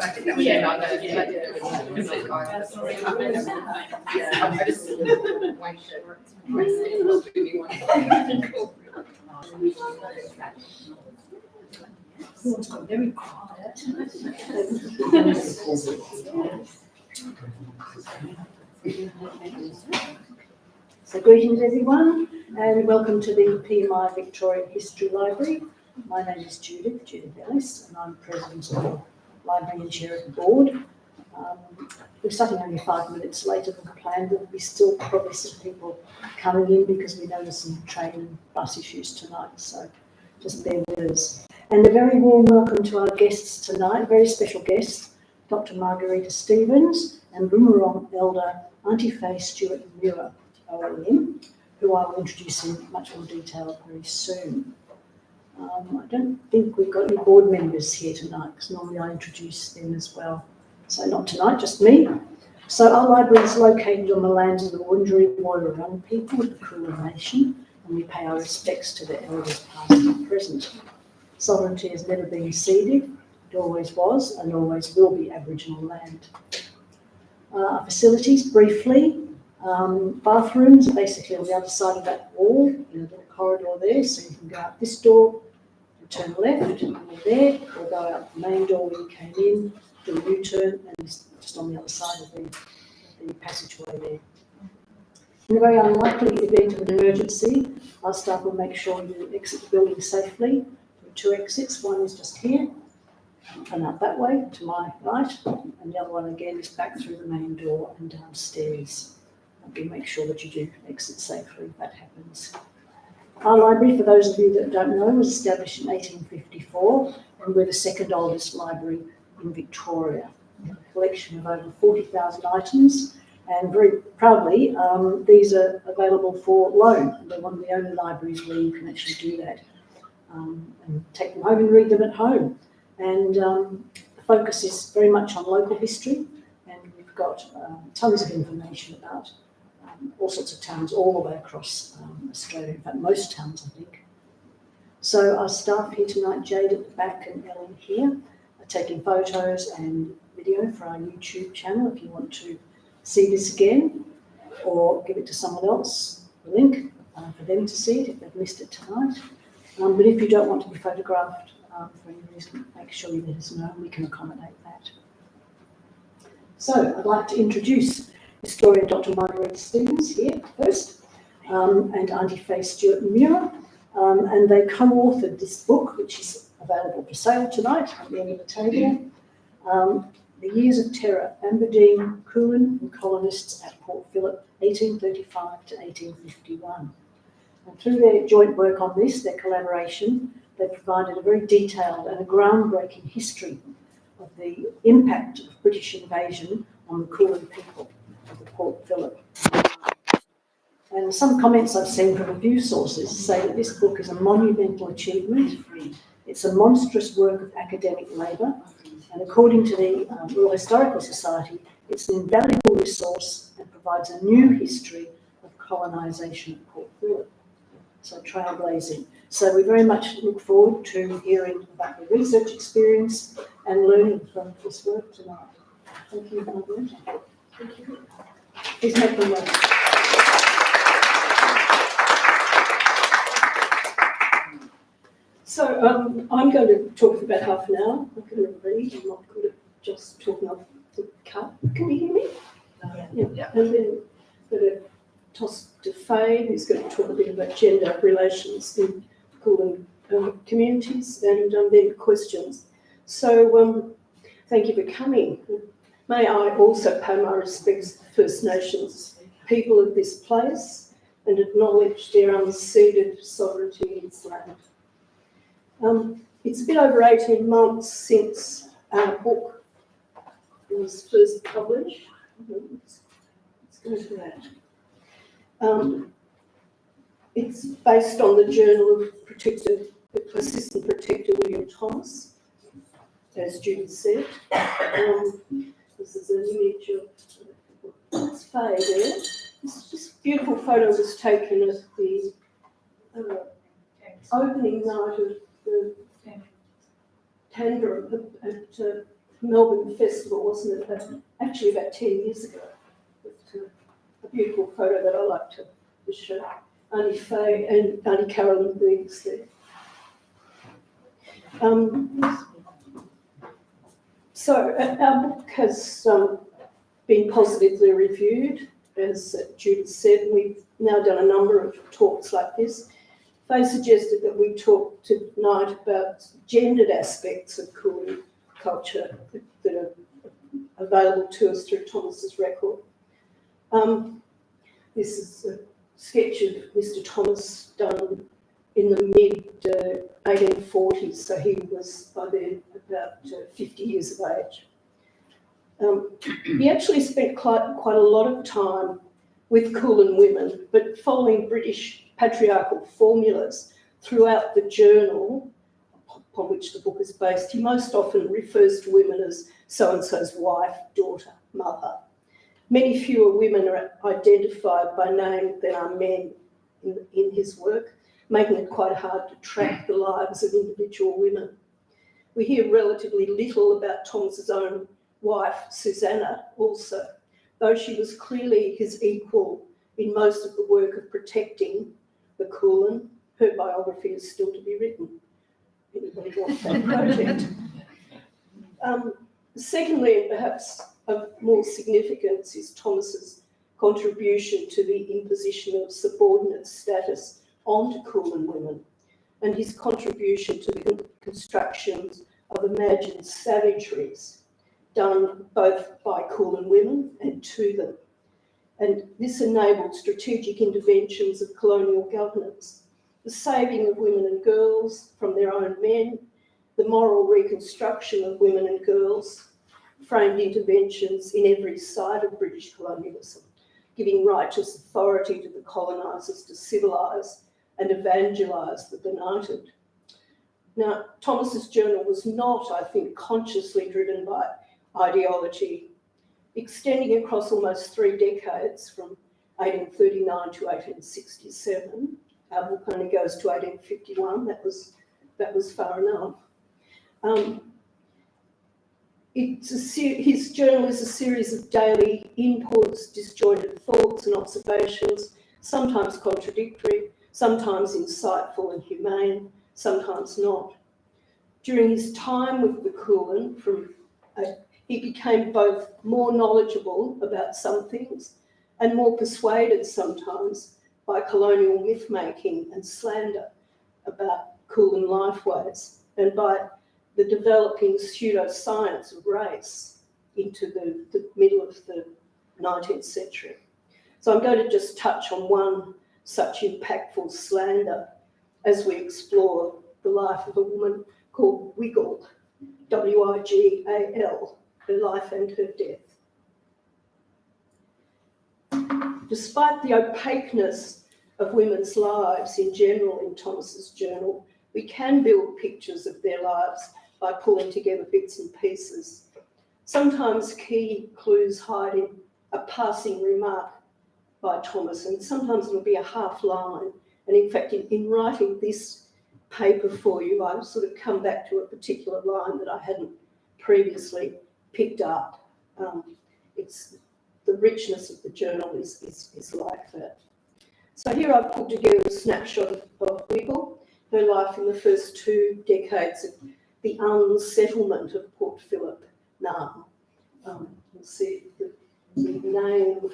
think that was very quiet. So greetings everyone, and welcome to the PMI Victoria History Library. My name is Judith Ellis, and I'm President of the Library and Chair of the Board. We're starting only 5 minutes later than planned, but there'll be still probably some people coming in because we know there's some train and bus issues tonight, so just bear with us. And a very warm welcome to our guests tonight, very special guests, Dr. Marguerita Stephens and Boonwurrung Elder Auntie Fay Stewart Muir, OLM, who I will introduce in much more detail very soon. I don't think we've got any board members here tonight, because normally I introduce them as well. So not tonight, just me. So our library is located on the lands of the Boonwurrung people of the Kulin Nation, and we pay our respects to the elders past and present. Sovereignty has never been ceded, it always was and always will be Aboriginal land. Facilities, briefly, bathrooms are basically on the other side of that wall, in a little corridor there, so you can go out this door, and turn left, and you're there, or go out the main door where you came in, do a U-turn, and it's just on the other side of the passageway there. In a very unlikely event of an emergency, our staff will make sure you exit the building safely. There are 2 exits, one is just here, and out that way to my right, and the other one again is back through the main door and downstairs. We make sure that you do exit safely if that happens. Our library, for those of you that don't know, was established in 1854, and we're the second oldest library in Victoria. We have a collection of over 40,000 items, and very proudly, these are available for loan. They're one of the only libraries where you can actually do that, and take them home and read them at home. And the focus is very much on local history, and we've got tons of information about all sorts of towns all the way across Australia, in fact most towns I think. So our staff here tonight, Jade at the back and Ellen here, are taking photos and video for our YouTube channel if you want to see this again, or give it to someone else, the link for them to see it if they've missed it tonight. But if you don't want to be photographed for any reason, make sure you let us know and we can accommodate that. So I'd like to introduce historian Dr. Marguerita Stephens here first, and Auntie Fay Stewart Muir, and they co-authored this book, which is available for sale tonight at the end of the table, The Years of Terror, Banbu-deen, Kulin and Colonists at Port Phillip, 1835 to 1851. And through their joint work on this, their collaboration, they provided a very detailed and a groundbreaking history of the impact of British invasion on the Kulin people of the Port Phillip. And some comments I've seen from a few sources say that this book is a monumental achievement. It's a monstrous work of academic labour, and according to the Royal Historical Society, it's an invaluable resource and provides a new history of colonisation at Port Phillip. So trailblazing. So we very much look forward to hearing about the research experience and learning from this work tonight. Thank you, Margaret. Thank you. Please make them well. So I'm going to talk for about half an hour. I'm going to read. I'm not good at just talking off the cuff. Can you hear me? Yeah. And then I'm going to toss to Fay, who's going to talk a bit about gender relations in Kulin communities, and then questions. So thank you for coming. May I also pay my respects to First Nations people of this place and acknowledge their unceded sovereignty in this land. It's a bit over 18 months since our book was first published. Let's go to that. It's based on the journal of Assistant Protector William Thomas, as Judy said. This is an image of Fay there. This beautiful photo was taken at the opening night of the Tandem at Melbourne Festival, wasn't it? Actually about 10 years ago. A beautiful photo that I like to show. Auntie Fay and Auntie Carolyn Briggs there. So our book has been positively reviewed, as Judith said. We've now done a number of talks like this. Fay suggested that we talk tonight about gendered aspects of Kulin culture that are available to us through Thomas's record. This is a sketch of Mr. Thomas done in the mid-1840s, so he was by then about 50 years of age. He actually spent quite a lot of time with Kulin women, but following British patriarchal formulas throughout the journal upon which the book is based, he most often refers to women as so-and-so's wife, daughter, mother. Many fewer women are identified by name than are men in his work, making it quite hard to track the lives of individual women. We hear relatively little about Thomas's own wife, Susanna, also, though she was clearly his equal in most of the work of protecting the Kulin. Her biography is still to be written. Anybody want that project? Secondly, and perhaps of more significance, is Thomas's contribution to the imposition of subordinate status onto Kulin women, and his contribution to the constructions of imagined savageries done both by Kulin women and to them. And this enabled strategic interventions of colonial governance, the saving of women and girls from their own men, the moral reconstruction of women and girls, framed interventions in every side of British colonialism, giving righteous authority to the colonisers to civilise and evangelise the benighted. Now, Thomas's journal was not, I think, consciously driven by ideology. Extending across almost 3 decades, from 1839 to 1867, our book only goes to 1851, that was far enough. His journal is a series of daily inputs, disjointed thoughts and observations, sometimes contradictory, sometimes insightful and humane, sometimes not. During his time with the Kulin, he became both more knowledgeable about some things and more persuaded sometimes by colonial myth-making and slander about Kulin lifeways, and by the developing pseudoscience of race into the middle of the 19th century. So I'm going to just touch on one such impactful slander as we explore the life of a woman called Wiggle, W-I-G-A-L, her life and her death. Despite the opaqueness of women's lives in general in Thomas's journal, we can build pictures of their lives by pulling together bits and pieces. Sometimes key clues hide in a passing remark by Thomas, and sometimes it'll be a half line. And in fact, in writing this paper for you, I've sort of come back to a particular line that I hadn't previously picked up. It's the richness of the journal is like that. So here I've put together a snapshot of Wiggle, her life in the first 2 decades of the unsettlement of Port Phillip, Naarm. You'll see the name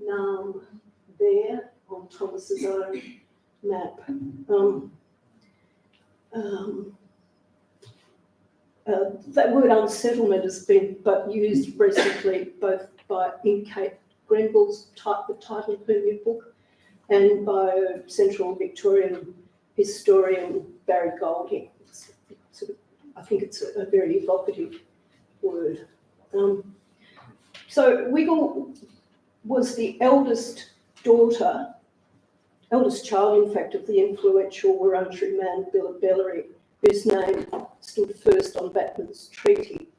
Naarm there on Thomas's own map. That word unsettlement has been used recently both in Kate Grenville's the title of her new book and by a Central Victorian historian, Barry Golding. I think it's a very evocative word. So Wiggle was the eldest child, in fact, of the influential Wurundjeri man, Billabellery, whose name stood first on Batman's treaty.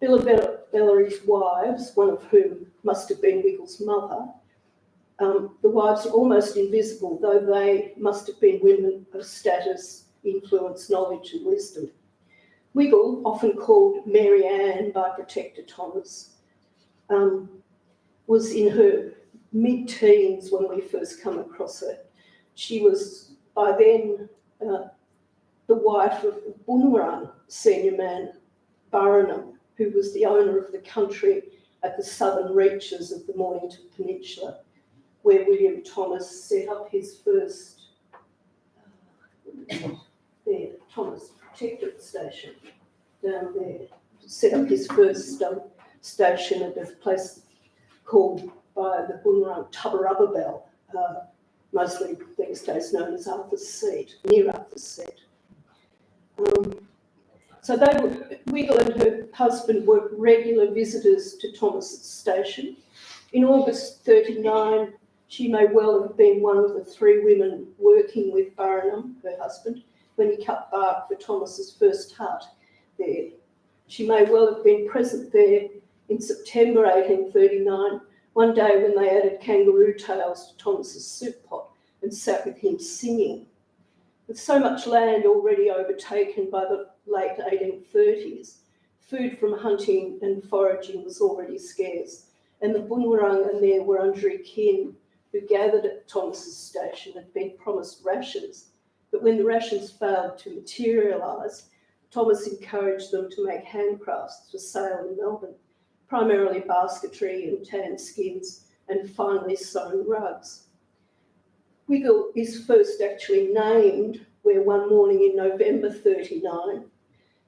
Billabellery's wives, one of whom must have been Wiggle's mother, the wives are almost invisible, though they must have been women of status, influence, knowledge and wisdom. Wiggle, often called Mary Ann by Protector Thomas, was in her mid-teens when we first come across her. She was by then the wife of Boonwurrung senior man Barnum, who was the owner of the country at the southern reaches of the Mornington Peninsula, where William Thomas set up his first Thomas Protectorate Station down there. Set up his first station at a place called by the Boonwurrung Tubberubba, mostly these days known as Arthur's Seat, near Arthur's Seat. So Wiggle and her husband were regular visitors to Thomas's station. In August 39, she may well have been one of the 3 women working with Barnum, her husband, when he cut bark for Thomas's first hut there. She may well have been present there in September 1839, one day when they added kangaroo tails to Thomas's soup pot and sat with him singing. With so much land already overtaken by the late 1830s, food from hunting and foraging was already scarce, and the Boonwurrung and their Wurundjeri kin who gathered at Thomas's station had been promised rations, but when the rations failed to materialise, Thomas encouraged them to make handcrafts for sale in Melbourne, primarily basketry and tan skins and finely sewn rugs. Wiggle is first actually named where one morning in November 39,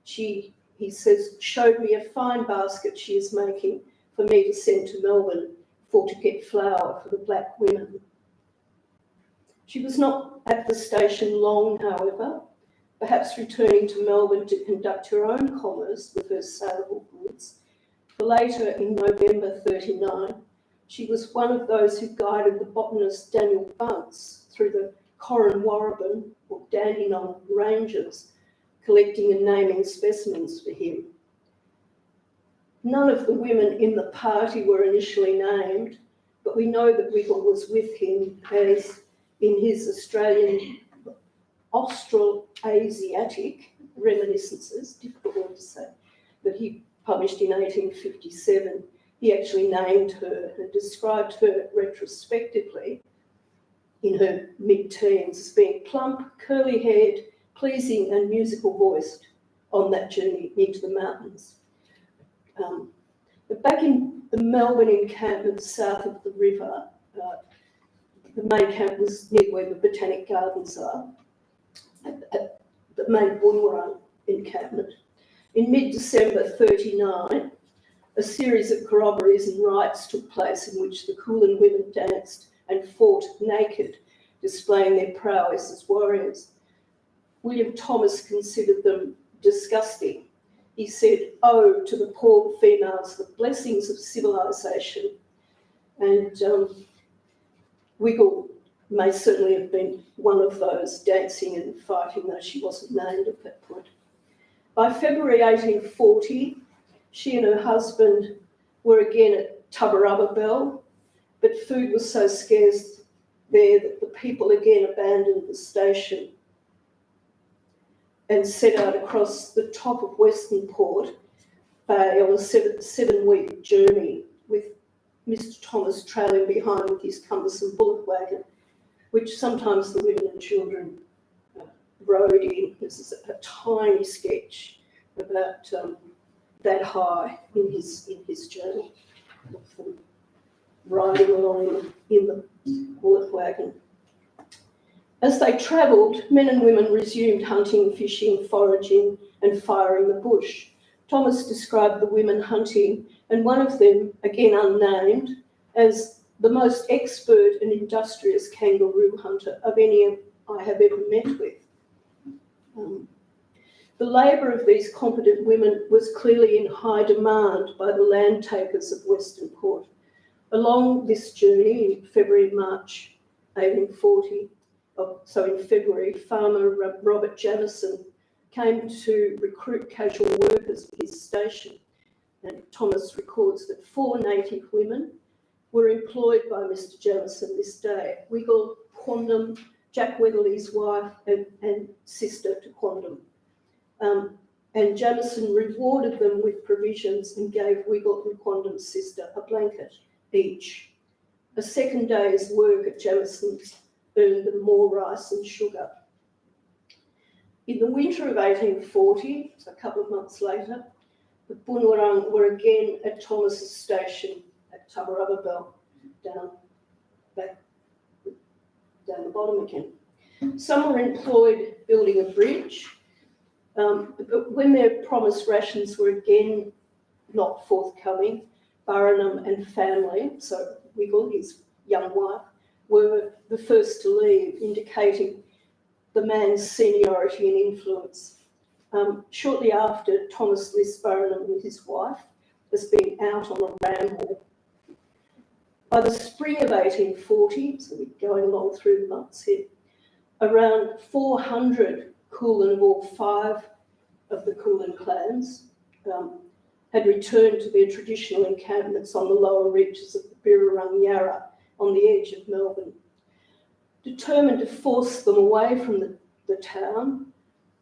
he says, showed me a fine basket she is making for me to send to Melbourne to get flour for the black women. She was not at the station long, however, perhaps returning to Melbourne to conduct her own commerce with her saleable goods. For later in November 39, she was one of those who guided the botanist Daniel Bunce through the Corran-Warrabin or Dandenong ranges, collecting and naming specimens for him. None of the women in the party were initially named, but we know that Wiggle was with him as in his Australian Australasiatic reminiscences, difficult word to say, that he published in 1857. He actually named her and described her retrospectively in her mid-teens as being plump, curly-haired, pleasing and musical voiced on that journey into the mountains. But back in the Melbourne encampment south of the river, the main camp was near where the Botanic Gardens are, at the main Boonwurrung encampment. In mid-December 39, a series of corroborees and rites took place in which the Kulin women danced and fought naked, displaying their prowess as warriors. William Thomas considered them disgusting. He said, "Oh, to the poor females, the blessings of civilisation." And Wiggle may certainly have been one of those dancing and fighting, though she wasn't named at that point. By February 1840, she and her husband were again at Tubberubba, but food was so scarce there that the people again abandoned the station and set out across the top of Western Port Bay on a seven-week journey, with Mr. Thomas trailing behind with his cumbersome bullock wagon, which sometimes the women and children rode in. This is a tiny sketch about that high in his journey, of them riding along in the bullock wagon. As they travelled, men and women resumed hunting, fishing, foraging and firing the bush. Thomas described the women hunting, and one of them, again unnamed, as the most expert and industrious kangaroo hunter of any I have ever met with. The labour of these competent women was clearly in high demand by the land takers of Western Port. Along this journey in February-March 1840, in February, farmer Robert Jamison came to recruit casual workers for his station. And Thomas records that 4 native women were employed by Mr. Jamison this day: Wiggle, Quondam, Jack Weatherly's wife and sister to Quondam. and Jamieson rewarded them with provisions and gave Wiggle and Quandon's sister a blanket each. A second day's work at Jamieson's earned them more rice and sugar. In the winter of 1840, so a couple of months later, the Boonwurrung were again at Thomas's station at Tabarababel, down the bottom again. Some were employed building a bridge, but when their promised rations were again not forthcoming, Barnum and family, so Wiggle, his young wife, were the first to leave, indicating the man's seniority and influence. Shortly after, Thomas lists Barnum with his wife as being out on a ramble. By the spring of 1840, so we're going along through the months here, around 400 Kulin of all 5 of the Kulin clans had returned to their traditional encampments on the lower reaches of the Birrarung Yarra on the edge of Melbourne. Determined to force them away from the town,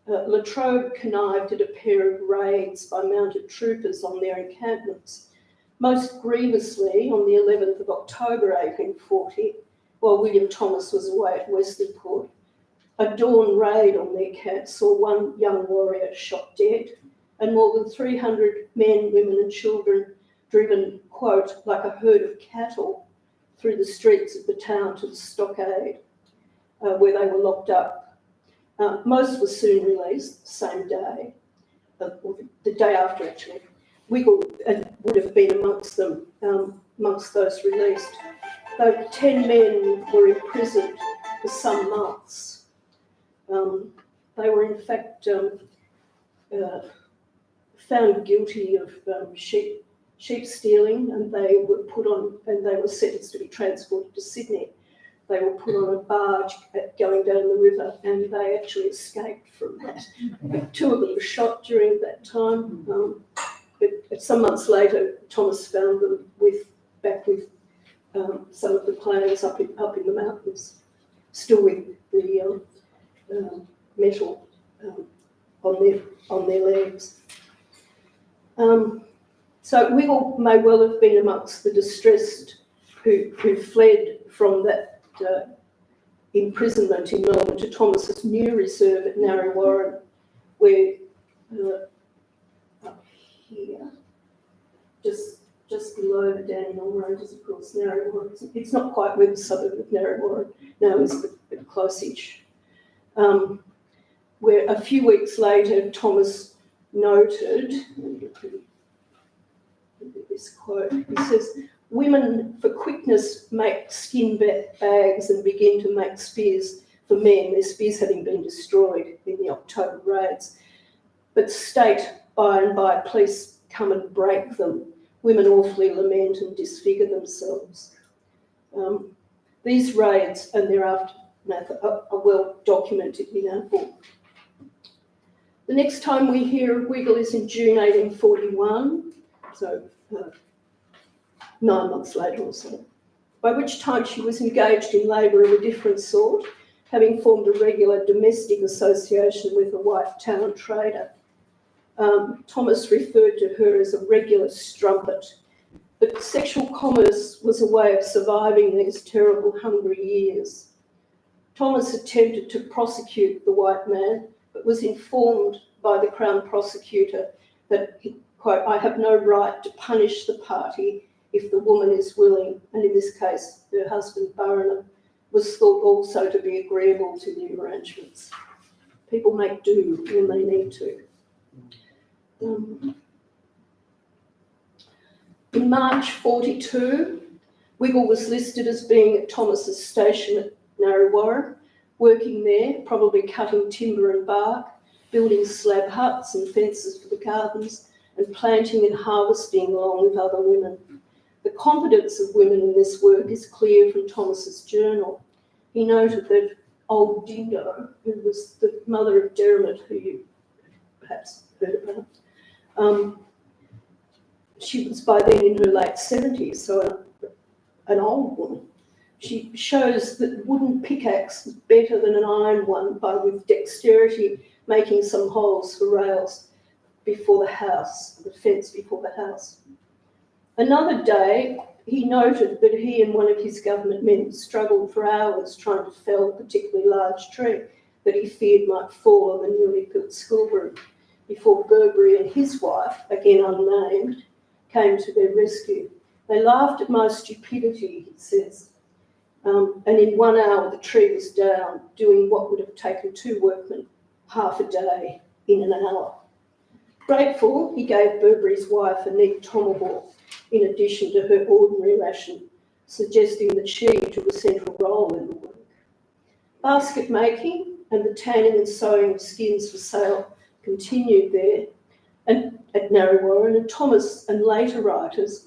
Latrobe connived at a pair of raids by mounted troopers on their encampments. Most grievously, on the 11th of October 1840, while William Thomas was away at Western Port, a dawn raid on their camp saw one young warrior shot dead and more than 300 men, women and children driven, quote, like a herd of cattle through the streets of the town to the stockade where they were locked up. Most were soon released the same day, or the day after actually. Wiggle would have been amongst them, amongst those released. Though 10 men were imprisoned for some months. They were in fact found guilty of sheep stealing, and they were sentenced to be transported to Sydney. They were put on a barge going down the river, and they actually escaped from that. 2 of them were shot during that time. But some months later, Thomas found them back with some of the clans up in the mountains, still with the metal on their legs. So Wiggle may well have been amongst the distressed who fled from that imprisonment in Melbourne to Thomas's new reserve at Narre, where up here, just below the Dandenong Road is, of course, Narre. It's not quite where the suburb of Narre now is, but close-ish. Where a few weeks later, Thomas noted, this quote, he says, "Women for quickness make skin bags and begin to make spears for men," their spears having been destroyed in the October raids. "But state, by and by, police come and break them. Women awfully lament and disfigure themselves." These raids and their aftermath are well documented in our book. The next time we hear of Wiggle is in June 1841, so 9 months later or so, by which time she was engaged in labour of a different sort, having formed a regular domestic association with a white town trader. Thomas referred to her as a regular strumpet, but sexual commerce was a way of surviving these terrible hungry years. Thomas attempted to prosecute the white man, but was informed by the Crown prosecutor that, quote, "I have no right to punish the party if the woman is willing," and in this case, her husband, Barnum, was thought also to be agreeable to the arrangements. People make do when they need to. In March 42, Wiggle was listed as being at Thomas's station at Narre, working there, probably cutting timber and bark, building slab huts and fences for the gardens, and planting and harvesting along with other women. The competence of women in this work is clear from Thomas's journal. He noted that old Dingo, who was the mother of Dermot, who you perhaps heard about, she was by then in her late 70s, so an old woman. She shows that wooden pickaxe is better than an iron one by, with dexterity, making some holes for rails. before the house, the fence before the house. Another day, he noted that he and one of his government men struggled for hours trying to fell a particularly large tree that he feared might fall on the newly built schoolroom before Burberry and his wife, again unnamed, came to their rescue. They laughed at my stupidity, he says, and in 1 hour the tree was down, doing what would have taken 2 workmen half a day in an hour. Grateful, he gave Burberry's wife a neat tomahawk in addition to her ordinary ration, suggesting that she took a central role in the work. Basket making and the tanning and sewing of skins for sale continued there and at Narrewarren, and Thomas and later writers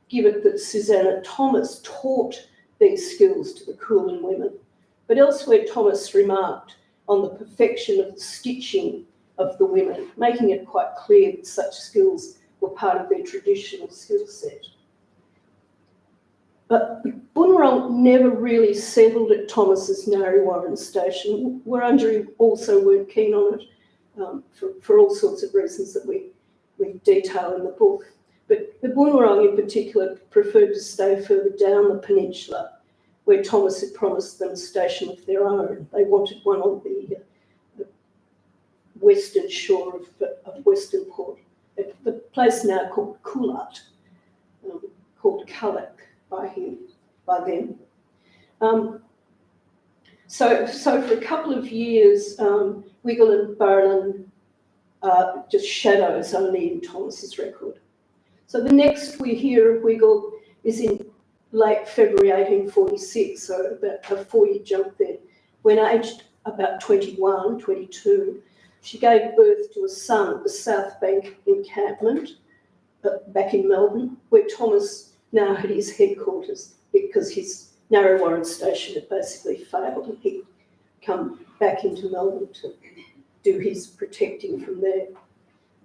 give it that Susanna Thomas taught these skills to the Kulin women. But elsewhere, Thomas remarked on the perfection of the stitching of the women, making it quite clear that such skills were part of their traditional skill set. But Boonwurrung never really settled at Thomas's Narrewarren station. Wurundjeri also weren't keen on it for all sorts of reasons that we detail in the book. But the Boonwurrung in particular preferred to stay further down the peninsula, where Thomas had promised them a station of their own. They wanted one on the western shore of Western Port, at the place now called Kulat, called Kulak by them. So for a couple of years, Wiggle and Barrowland are just shadows only in Thomas's record. So the next we hear of Wiggle is in late February 1846, so about a 4-year jump there. When aged about 21, 22, she gave birth to a son at the South Bank encampment back in Melbourne, where Thomas now had his headquarters because his Narrewarren station had basically failed and he'd come back into Melbourne to do his protecting from there.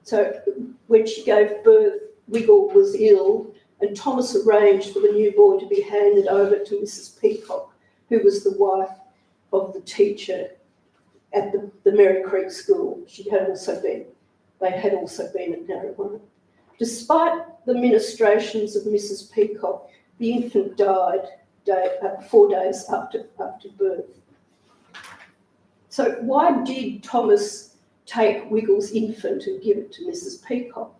So when she gave birth, Wiggle was ill, and Thomas arranged for the newborn to be handed over to Mrs. Peacock, who was the wife of the teacher at the Merry Creek School. They had also been at Narrewarren. Despite the ministrations of Mrs. Peacock, the infant died 4 days after birth. So why did Thomas take Wiggle's infant and give it to Mrs. Peacock?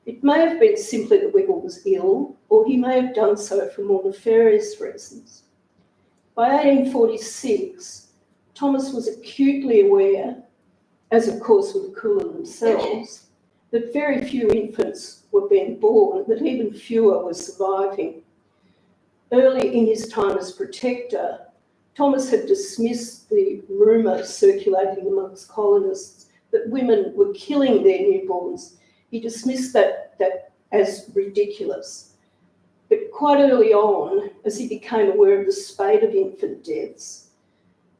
It may have been simply that Wiggle was ill, or he may have done so for more nefarious reasons. By 1846, Thomas was acutely aware, as of course were the Kulin themselves, that very few infants were being born, that even fewer were surviving. Early in his time as protector, Thomas had dismissed the rumour circulating amongst colonists that women were killing their newborns. He dismissed that as ridiculous. But quite early on, as he became aware of the spate of infant deaths,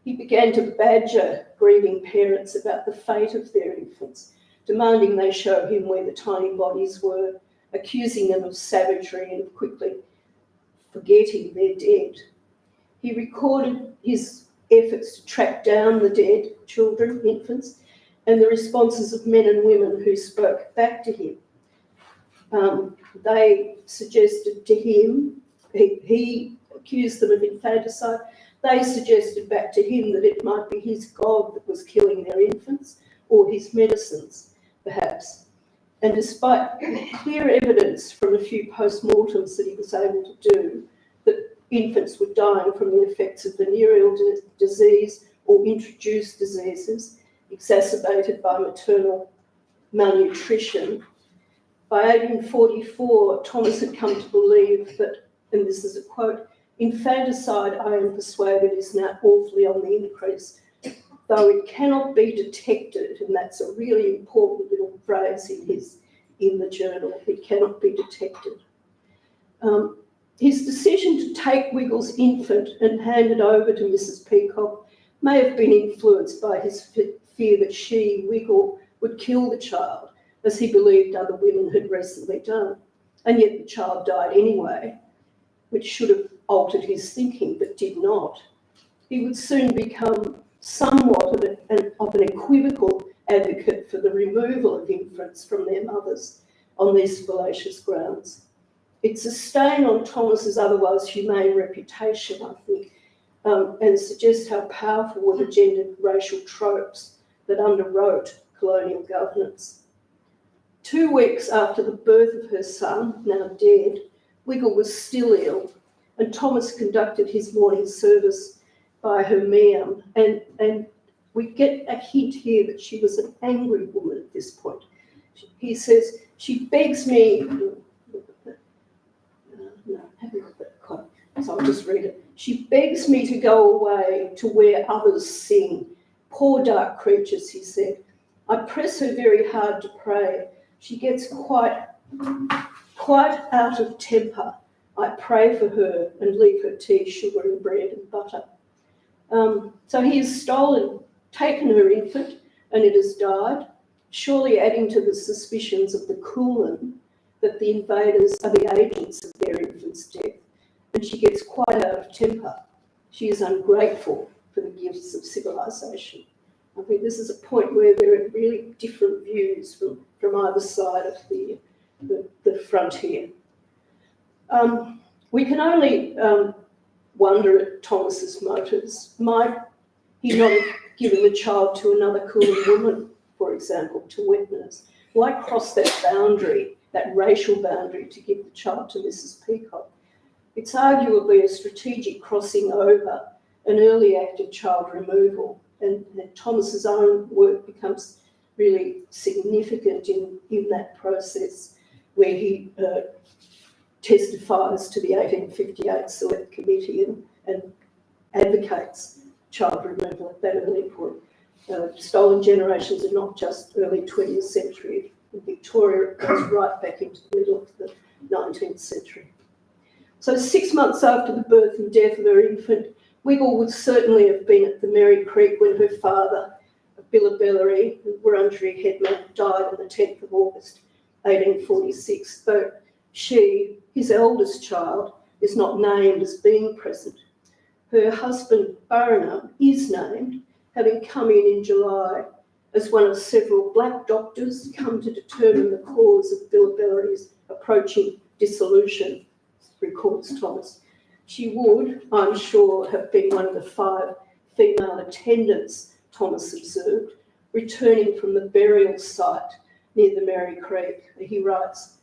he began to badger grieving parents about the fate of their infants, demanding they show him where the tiny bodies were, accusing them of savagery and of quickly forgetting their dead. He recorded his efforts to track down the dead children, infants, and the responses of men and women who spoke back to him. They suggested to him, he accused them of infanticide, they suggested back to him that it might be his God that was killing their infants, or his medicines, perhaps. And despite clear evidence from a few post-mortems that he was able to do, that infants were dying from the effects of venereal disease or introduced diseases exacerbated by maternal malnutrition, by 1844, Thomas had come to believe that, and this is a quote, "Infanticide, I am persuaded, is now awfully on the increase, though it cannot be detected," and that's a really important little phrase in the journal, "it cannot be detected." His decision to take Wiggle's infant and hand it over to Mrs. Peacock may have been influenced by his fear that she, Wiggle, would kill the child, as he believed other women had recently done. And yet the child died anyway, which should have altered his thinking, but did not. He would soon become somewhat of an equivocal advocate for the removal of infants from their mothers on these fallacious grounds. It's a stain on Thomas's otherwise humane reputation, I think, and suggests how powerful were the gendered racial tropes that underwrote colonial governance. 2 weeks after the birth of her son, now dead, Wiggle was still ill, and Thomas conducted his morning service by her meam, and we get a hint here that she was an angry woman at this point. He says, she begs me, so I'll just read it. She begs me to go away to where others sing. Poor dark creatures, he said. I press her very hard to pray. She gets quite out of temper. I pray for her and leave her tea, sugar and bread and butter. So he has taken her infant, and it has died, surely adding to the suspicions of the Kulin that the invaders are the agents of their infant's death. And she gets quite out of temper. She is ungrateful for the gifts of civilization. I think this is a point where there are really different views from either side of the frontier. We can only wonder at Thomas's motives. Might he not have given the child to another Kulin woman, for example, to witness? Why cross that boundary, that racial boundary, to give the child to Mrs. Peacock? It's arguably a strategic crossing over, an early act of child removal, and Thomas's own work becomes really significant in that process, where he testifies to the 1858 Select Committee and advocates child removal at that early point. Stolen generations are not just early 20th century. In Victoria, it goes right back into the middle of the 19th century. So 6 months after the birth and death of her infant, Wiggle would certainly have been at the Merry Creek when her father, Billabellery, Wurrundjeri headman, died on the 10th of August, 1846, though she, his eldest child, is not named as being present. Her husband, Barnum, is named, having come in July as one of several black doctors come to determine the cause of Billabellery's approaching dissolution, records Thomas. She would, I'm sure, have been one of the 5 female attendants, Thomas observed, returning from the burial site near the Merry Creek. He writes,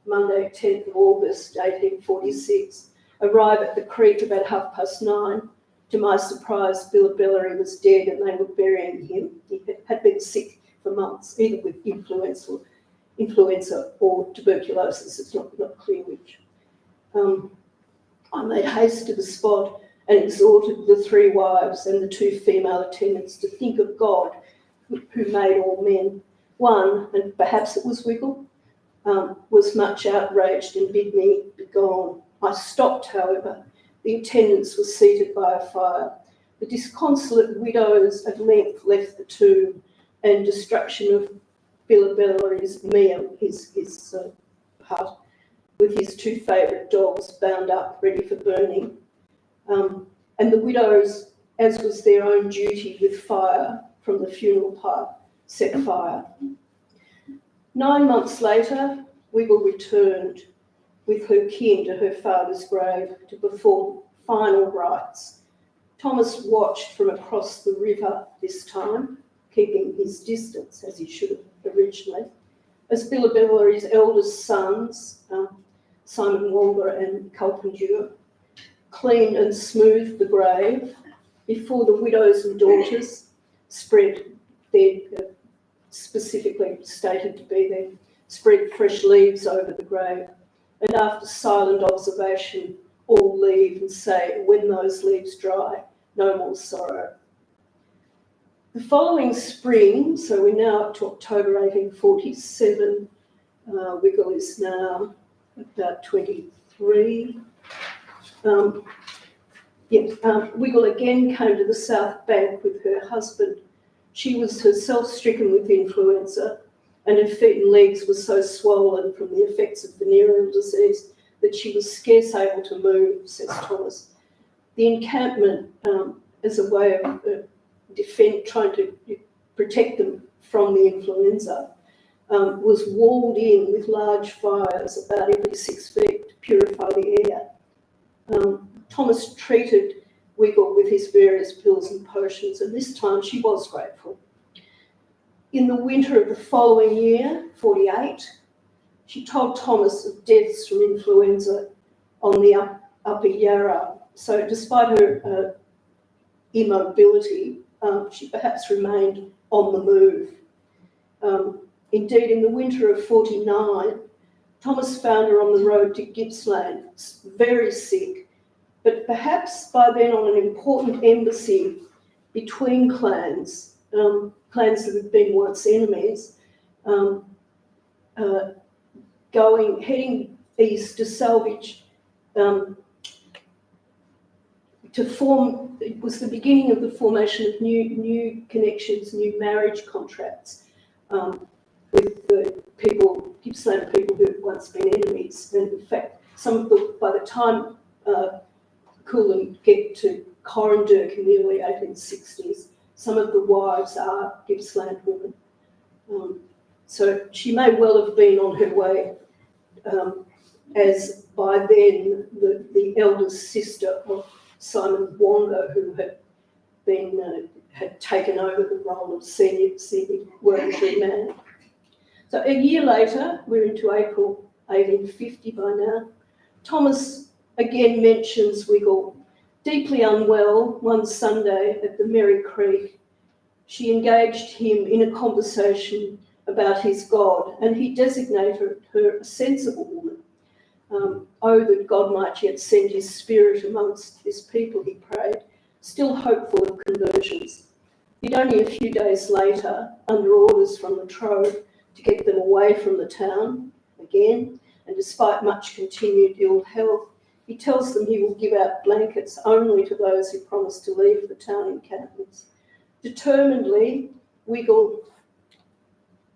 Monday, 10th of August, 1846, arrive at the creek about 9:30. To my surprise, Billabellery was dead and they were burying him. He had been sick for months, either with influenza or tuberculosis. It's not clear which. I made haste to the spot and exhorted the 3 wives and the 2 female attendants to think of God who made all men. One, and perhaps it was Wiggle, was much outraged and bid me begone. I stopped, however. The attendants were seated by a fire. The disconsolate widows at length left the tomb, and destruction of Billabellery's meal, his hut, with his 2 favourite dogs bound up, ready for burning. And the widows, as was their own duty with fire from the funeral pyre, set fire. 9 months later, Wiggle returned with her kin to her father's grave to perform final rites. Thomas watched from across the river this time, keeping his distance, as he should have originally, as Billabellery's eldest sons, Simon Walder and Culpendure, cleaned and smoothed the grave before the widows and daughters spread their, specifically stated to be there, spread fresh leaves over the grave. And after silent observation, all leave and say, when those leaves dry, no more sorrow. The following spring, so we're now up to October 1847, Wiggle is now about 23. Wiggle again came to the South Bank with her husband. She was herself stricken with influenza, and her feet and legs were so swollen from the effects of venereal disease that she was scarce able to move, says Thomas. The encampment, as a way of trying to protect them from the influenza, was walled in with large fires about every 6 feet to purify the air. Thomas treated Wiggle with his various pills and potions, and this time she was grateful. In the winter of the following year, 48, she told Thomas of deaths from influenza on the Upper Yarra. So despite her immobility, she perhaps remained on the move. Indeed, in the winter of 49, Thomas found her on the road to Gippsland, very sick, but perhaps by then on an important embassy between clans, clans that had been once enemies, heading east to salvage, to form. It was the beginning of the formation of new connections, new marriage contracts with the people, Gippsland people who had once been enemies. And in fact, by the time Kulin get to Corandurk in the early 1860s, some of the wives are Gippsland women. So she may well have been on her way, as by then the eldest sister of Simon Wonga, who had taken over the role of senior Wurrungary man. So a year later, we're into April 1850 by now, Thomas again mentions Wiggle. Deeply unwell, one Sunday at the Merry Creek, she engaged him in a conversation about his God, and he designated her a sensible woman. Oh, that God might yet send his spirit amongst this people, he prayed, still hopeful of conversions. Yet only a few days later, under orders from the Trove to get them away from the town again, and despite much continued ill health, he tells them he will give out blankets only to those who promise to leave the town encampments. Determinedly, Wiggle,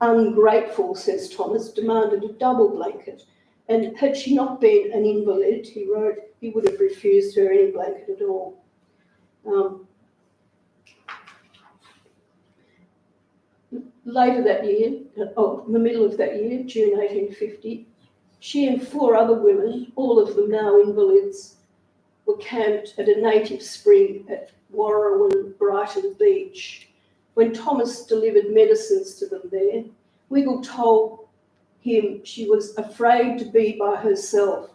ungrateful, says Thomas, demanded a double blanket, and had she not been an invalid, he wrote, he would have refused her any blanket at all. Later that year, in the middle of that year, June 1850, she and 4 other women, all of them now invalids, were camped at a native spring at Warrawin Brighton Beach. When Thomas delivered medicines to them there, Wiggle told him she was afraid to be by herself,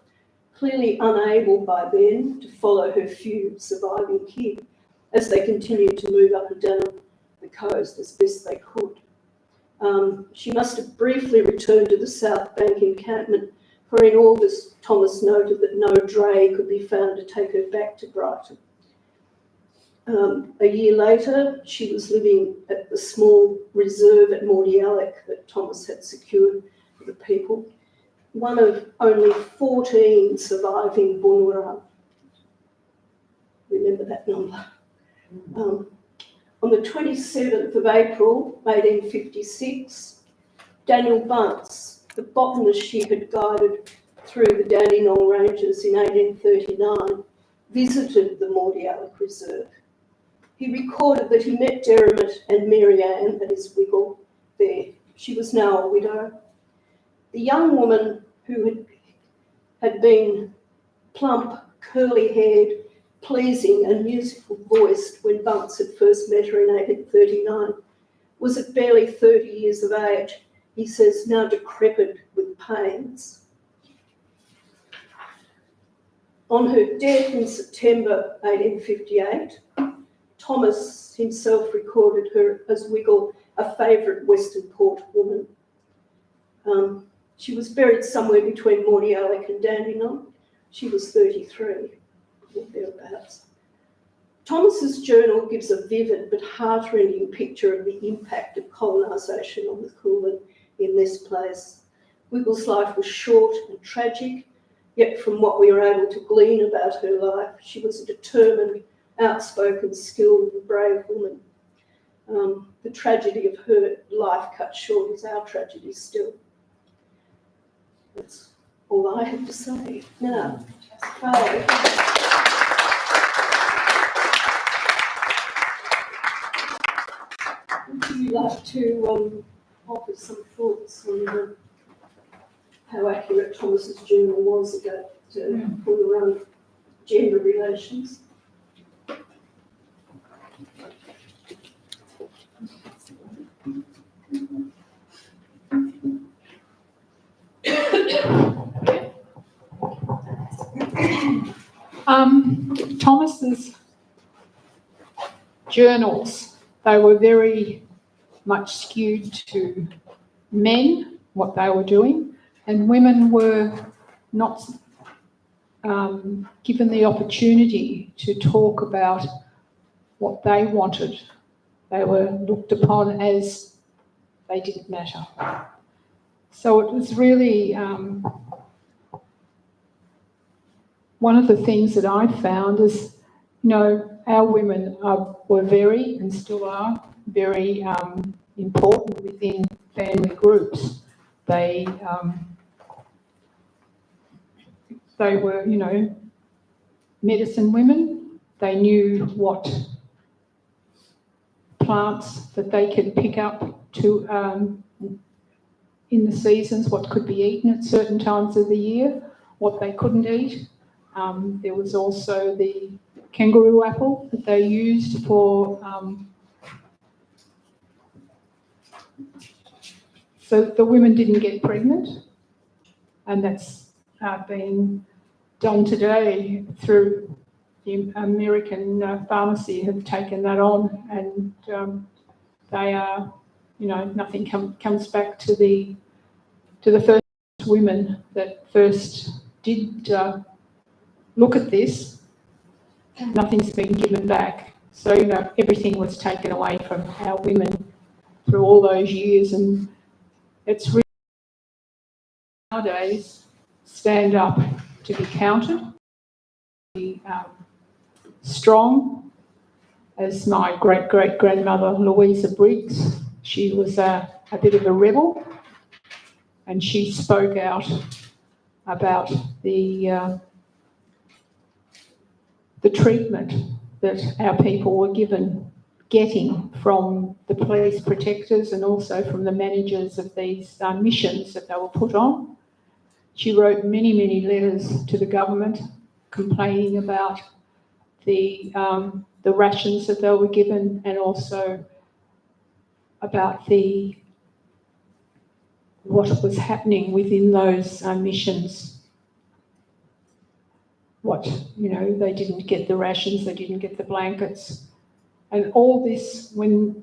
clearly unable by then to follow her few surviving kin as they continued to move up and down the coast as best they could. She must have briefly returned to the South Bank encampment, for in August Thomas noted that no dray could be found to take her back to Brighton. A year later, she was living at the small reserve at Mordialloc that Thomas had secured for the people, one of only 14 surviving Boonwurrung. Remember that number. On the 27th of April, 1856, Daniel Bunce, the botanist she had guided through the Dandenong Ranges in 1839, visited the Mordialloc Reserve. He recorded that he met Derrimut and Mary Ann, that is Wiggle, there. She was now a widow. The young woman who had been plump, curly-haired, pleasing and musical voiced when Bunce had first met her in 1839, was at barely 30 years of age, he says, now decrepit with pains. On her death in September 1858, Thomas himself recorded her as Wiggle, a favourite Western Port woman. She was buried somewhere between Mordialloc and Dandenong. She was 33, or thereabouts. Thomas's journal gives a vivid but heart-rending picture of the impact of colonisation on the Kulin in this place. Wiggle's life was short and tragic, yet from what we are able to glean about her life, she was a determined, outspoken, skilled, and brave woman. The tragedy of her life cut short is our tragedy still. That's all I have to say. Now, Fay. Would you like like to offer some thoughts on how accurate Thomas's journal was about all around gender relations. Thomas's journals, they were very much skewed to men, what they were doing, and women were not given the opportunity to talk about what they wanted. They were looked upon as they didn't matter. So it was really one of the things that I found is, our women were very, and still are, very important within family groups. They were, medicine women. They knew what plants that they could pick up to in the seasons, what could be eaten at certain times of the year, what they couldn't eat. There was also the kangaroo apple that they used for so the women didn't get pregnant, and that's been done today through the American pharmacy have taken that on, and they are, nothing comes back to the first women that first did look at this. Nothing's been given back. So, everything was taken away from our women through all those years, and it's really nowadays stand up to be counted, be strong. As my great-great-grandmother Louisa Briggs, she was a bit of a rebel, and she spoke out about the treatment that our people were getting from the police protectors and also from the managers of these missions that they were put on. She wrote many, many letters to the government complaining about the rations that they were given, and also about what was happening within those missions. They didn't get the rations, they didn't get the blankets, and all this when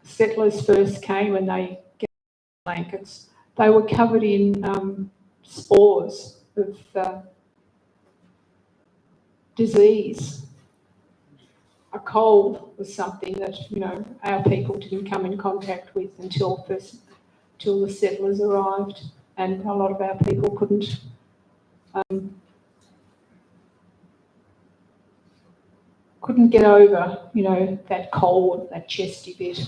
settlers first came and they get blankets, they were covered in spores of disease. A cold was something that our people didn't come in contact with until the settlers arrived, and a lot of our people couldn't get over that cold, that chesty bit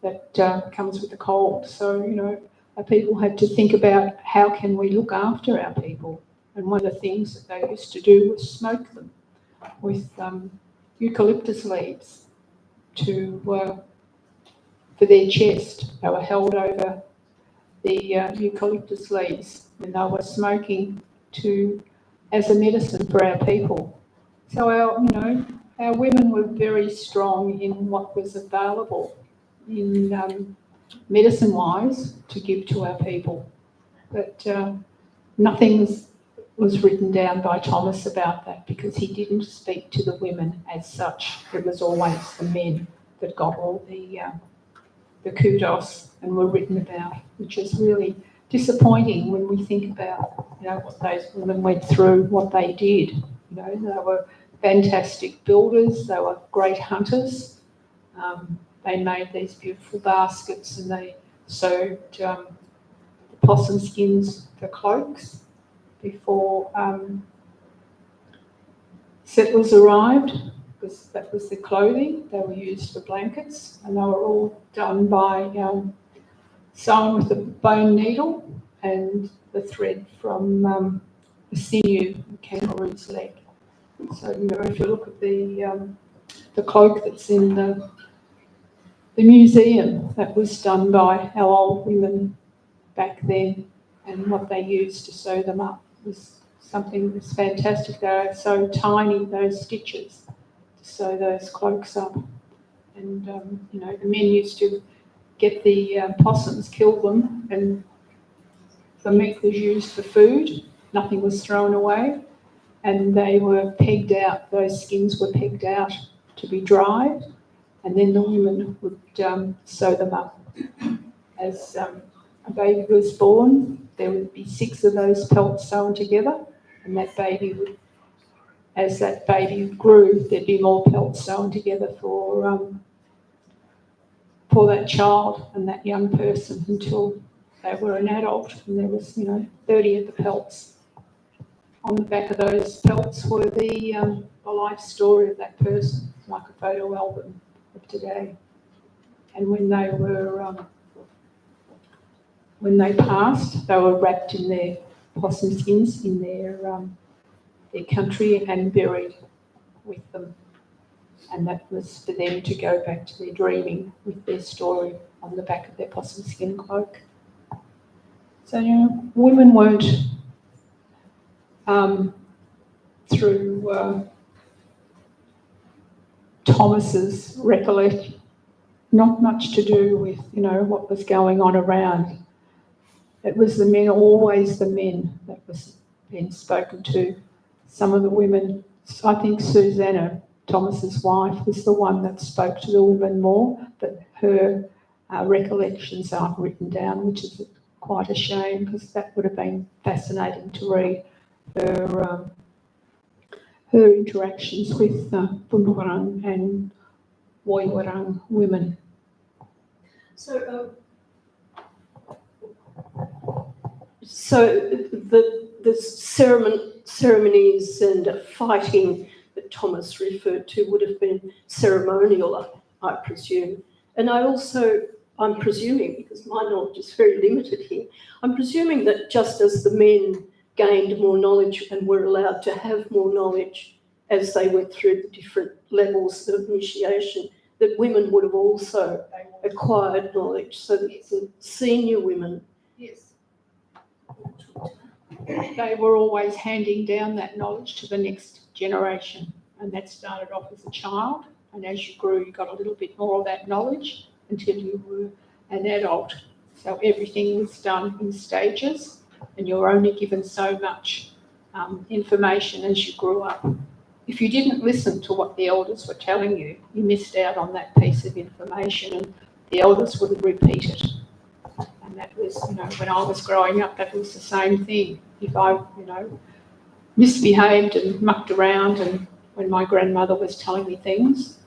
that comes with the cold. So our people had to think about how can we look after our people, and one of the things that they used to do was smoke them with eucalyptus leaves for their chest. They were held over the eucalyptus leaves when they were smoking as a medicine for our people. So our women were very strong in what was available in medicine-wise to give to our people, but nothing was written down by Thomas about that, because he didn't speak to the women as such. It was always the men that got all the kudos and were written about, which is really disappointing when we think about what those women went through, what they did. They were fantastic builders, they were great hunters. They made these beautiful baskets, and they sewed the possum skins for cloaks before settlers arrived, because that was the clothing. They were used for blankets, and they were all done by sewn with a bone needle and the thread from the sinew, the kangaroo's leg. So if you look at the cloak that's in the museum that was done by our old women back then, and what they used to sew them up was something that was fantastic. They were so tiny, those stitches, to sew those cloaks up. And, you know, the men used to get the possums, kill them, and the meat was used for food. Nothing was thrown away. And they were pegged out, those skins were pegged out to be dried, and then the women would sew them up. As a baby was born, there would be 6 of those pelts sewn together, and that baby would, as that baby grew, there'd be more pelts sewn together for that child and that young person until they were an adult, and there was, you know, 30 of the pelts. On the back of those pelts were the life story of that person, like a photo album of today. And when they were, when they passed, they were wrapped in their possum skins in their country and buried with them. And that was for them to go back to their dreaming with their story on the back of their possum skin cloak. So, you know, women weren't through Thomas's recollection, not much to do with, you know, what was going on around. It was the men, always the men, that was being spoken to. Some of the women, I think Susanna, Thomas's wife, was the one that spoke to the women more, but her recollections aren't written down, which is quite a shame, because that would have been fascinating to read her interactions with Boonwurrung and Boonwurrung women. So the ceremonies and fighting that Thomas referred to would have been ceremonial, I presume. And I'm presuming, because my knowledge is very limited here, I'm presuming that just as the men gained more knowledge and were allowed to have more knowledge as they went through the different levels of initiation, that women would have also acquired knowledge, so that the senior women. Yes. They were always handing down that knowledge to the next generation, and that started off as a child, and as you grew you got a little bit more of that knowledge until you were an adult. So everything was done in stages, and you were only given so much information as you grew up. If you didn't listen to what the elders were telling you, you missed out on that piece of information, and the elders wouldn't repeat it. And that was, you know, when I was growing up, that was the same thing. If I, you know, misbehaved and mucked around, and when my grandmother was telling me things,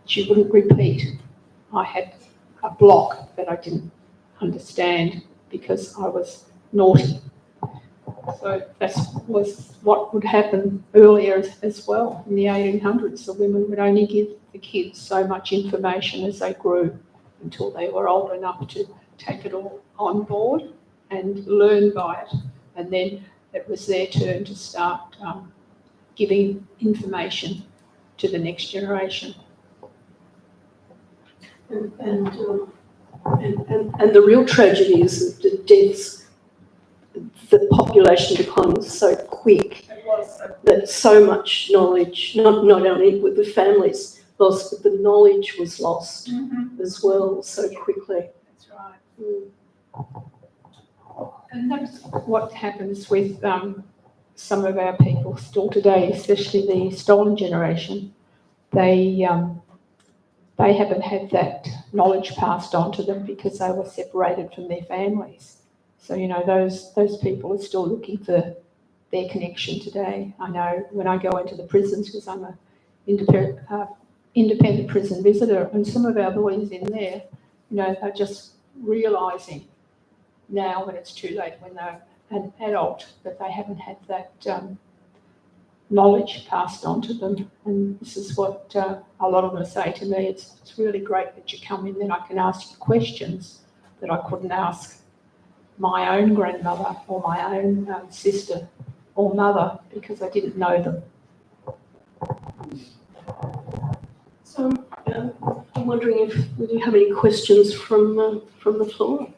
she wouldn't repeat. I had a block that I didn't understand because I was naughty. So that was what would happen earlier as well. In the 1800s, the women would only give the kids so much information as they grew until they were old enough to take it all on board and learn by it. And then it was their turn to start giving information to the next generation. And the real tragedy is the deaths. The population decline was so quick that so much knowledge, not only with the families lost, but the knowledge was lost as well so quickly. That's right. And that's what happens with some of our people still today, especially the stolen generation. They haven't had that knowledge passed on to them because they were separated from their families. So, you know, those people are still looking for their connection today. I know when I go into the prisons, because I'm an independent prison visitor, and some of our boys in there, you know, are just realising now when it's too late, when they're an adult, that they haven't had that knowledge passed on to them. And this is what a lot of them say to me. It's really great that you come in, then I can ask you questions that I couldn't ask my own grandmother or my own sister or mother because I didn't know them. So I'm wondering if we do have any questions from the floor.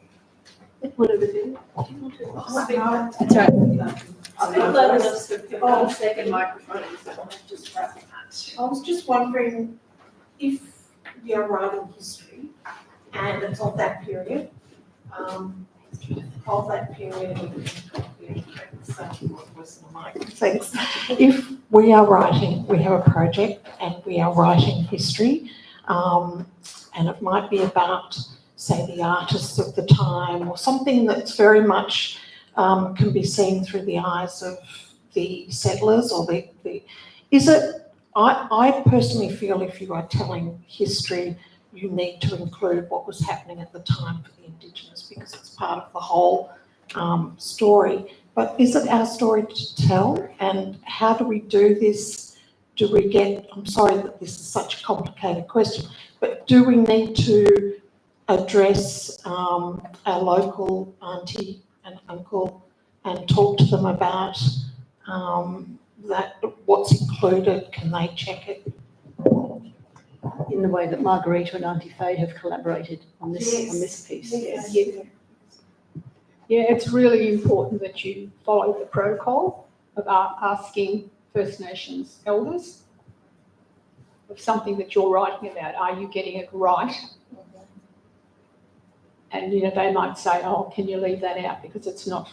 One over there. Do you want to speak? That's right. Oh, second microphone. Just wrap that. I was just wondering if you're writing history and it's of that period, Thanks. If we are writing, we have a project and we are writing history, and it might be about, say, the artists of the time or something that's very much can be seen through the eyes of the settlers or I personally feel if you are telling history, you need to include what was happening at the time for the Indigenous because it's part of the whole story. But is it our story to tell? And how do we do this? I'm sorry that this is such a complicated question, but do we need to address our local auntie and uncle and talk to them about that what's included? Can they check it? In the way that Marguerita and Auntie Fay have collaborated on this piece. Yes. Yeah, it's really important that you follow the protocol of asking First Nations elders of something that you're writing about. Are you getting it right? And they might say, "Oh, can you leave that out because it's not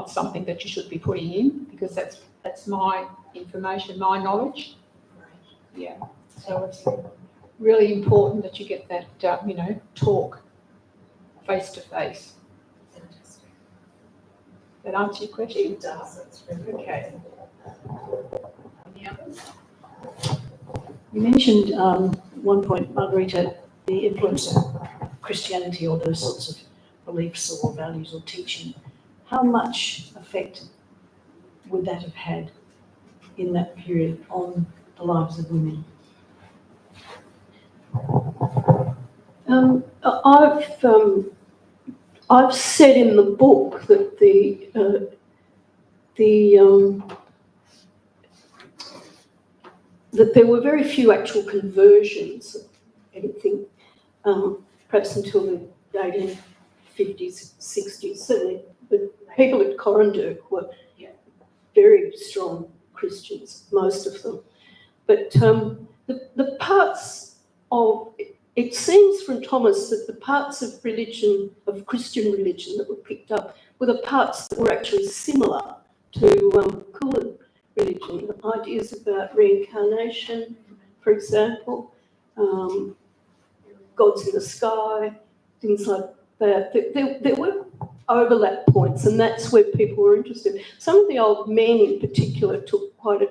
something that you should be putting in because that's my information, my knowledge." Yeah. So it's really important that you get that talk face to face. That answer your question? It does. It's really Okay. Any others? You mentioned one point, Marguerita, the influence of Christianity or those sorts of beliefs or values or teaching. How much effect would that have had in that period on the lives of women? I've said in the book that that there were very few actual conversions of anything, perhaps until the 1850s, 60s. Certainly, the people at Corandurk were very strong Christians, most of them. But the parts of it seems from Thomas that the parts of religion, of Christian religion that were picked up were the parts that were actually similar to Kulin religion. Ideas about reincarnation, for example, gods in the sky, things like that. There were overlap points, and that's where people were interested. Some of the old men in particular took quite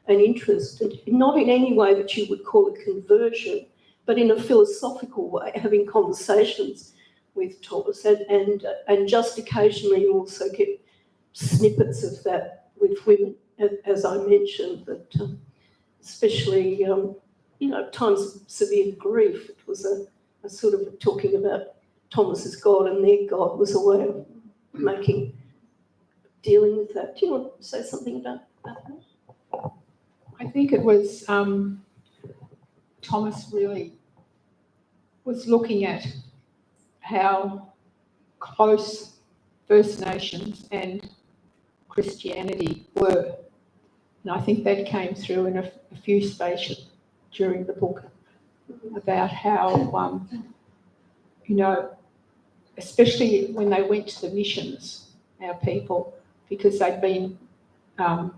an interest, and not in any way that you would call a conversion, but in a philosophical way, having conversations with Thomas, and just occasionally you also get snippets of that with women, as I mentioned, that especially times of severe grief, it was a sort of talking about Thomas's God and their God was a way of dealing with that. Do you want to say something about that? I think it was Thomas really was looking at how close First Nations and Christianity were. And I think that came through in a few spaces during the book about how, especially when they went to the missions, our people, because they'd been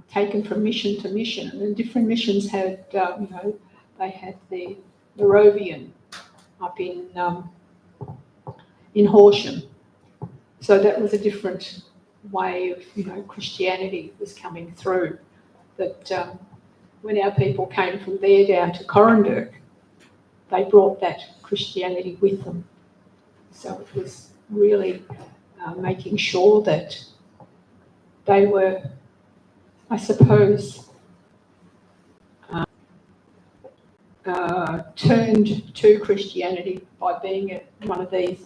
taken from mission to mission, and different missions had, they had the Moravian up in Horsham. So that was a different way of, Christianity was coming through. That when our people came from there down to Corandurk, they brought that Christianity with them. So it was really making sure that they were, I suppose, turned to Christianity by being at one of the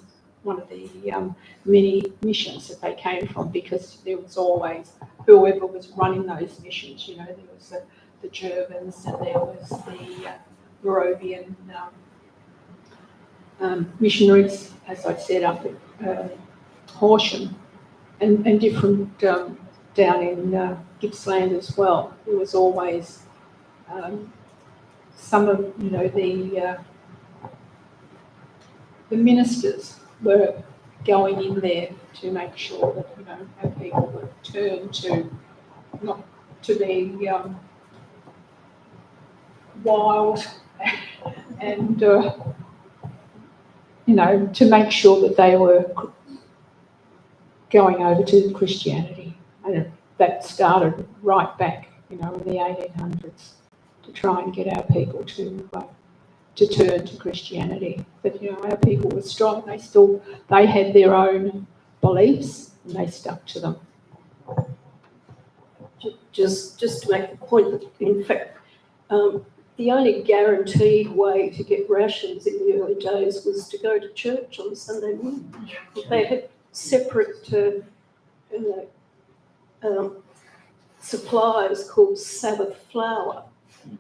many missions that they came from, because there was always whoever was running those missions. There was the Germans, and there was the Moravian missionaries, as I said, up at Horsham, and different down in Gippsland as well. There was always some of the ministers were going in there to make sure that our people were turned to not to be wild and to make sure that they were going over to Christianity. And that started right back, in the 1800s, to try and get our people to turn to Christianity. But our people were strong. They had their own beliefs and they stuck to them. Just to make the point that, in fact, the only guaranteed way to get rations in the early days was to go to church on Sunday morning. They had separate supplies called Sabbath flour,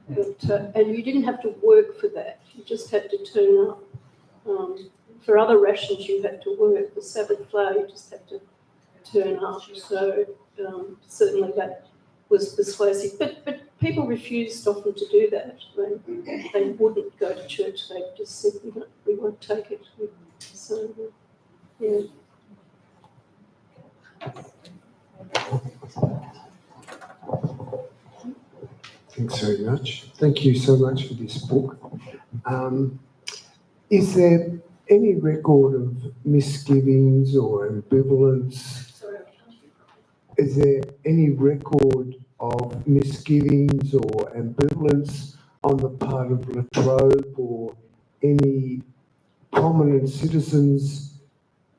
and you didn't have to work for that. You just had to turn up. For other rations, you had to work. For Sabbath flour, you just had to turn up. So certainly that was persuasive. But people refused often to do that. They wouldn't go to church. They just said, we won't take it. So, yeah. Thanks very much. Thank you so much for this book. Is there any record of misgivings or ambivalence? Is there any record of misgivings or ambivalence on the part of La Trobe or any prominent citizens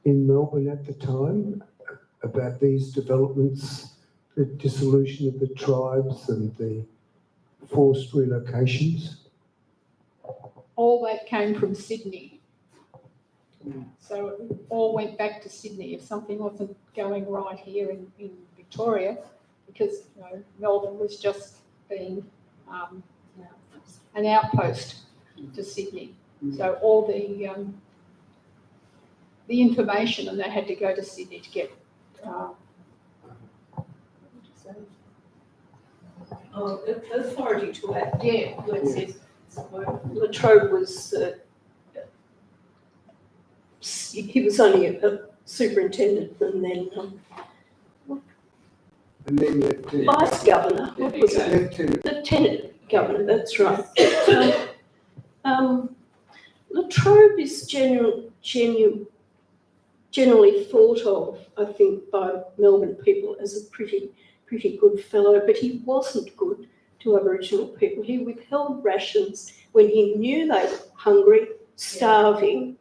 in Melbourne at the time about these developments, the dissolution of the tribes and the forced relocations? All that came from Sydney. So it all went back to Sydney. If something wasn't going right here in Victoria, because Melbourne was just being an outpost to Sydney. So all the information, and they had to go to Sydney to get. Authority to act. Yeah, that's it. La Trobe was, he was only a superintendent and then vice governor. What was it? Lieutenant governor, that's right. La Trobe is generally thought of, I think, by Melbourne people as a pretty good fellow, but he wasn't good to Aboriginal people. He withheld rations when he knew they were hungry, starving.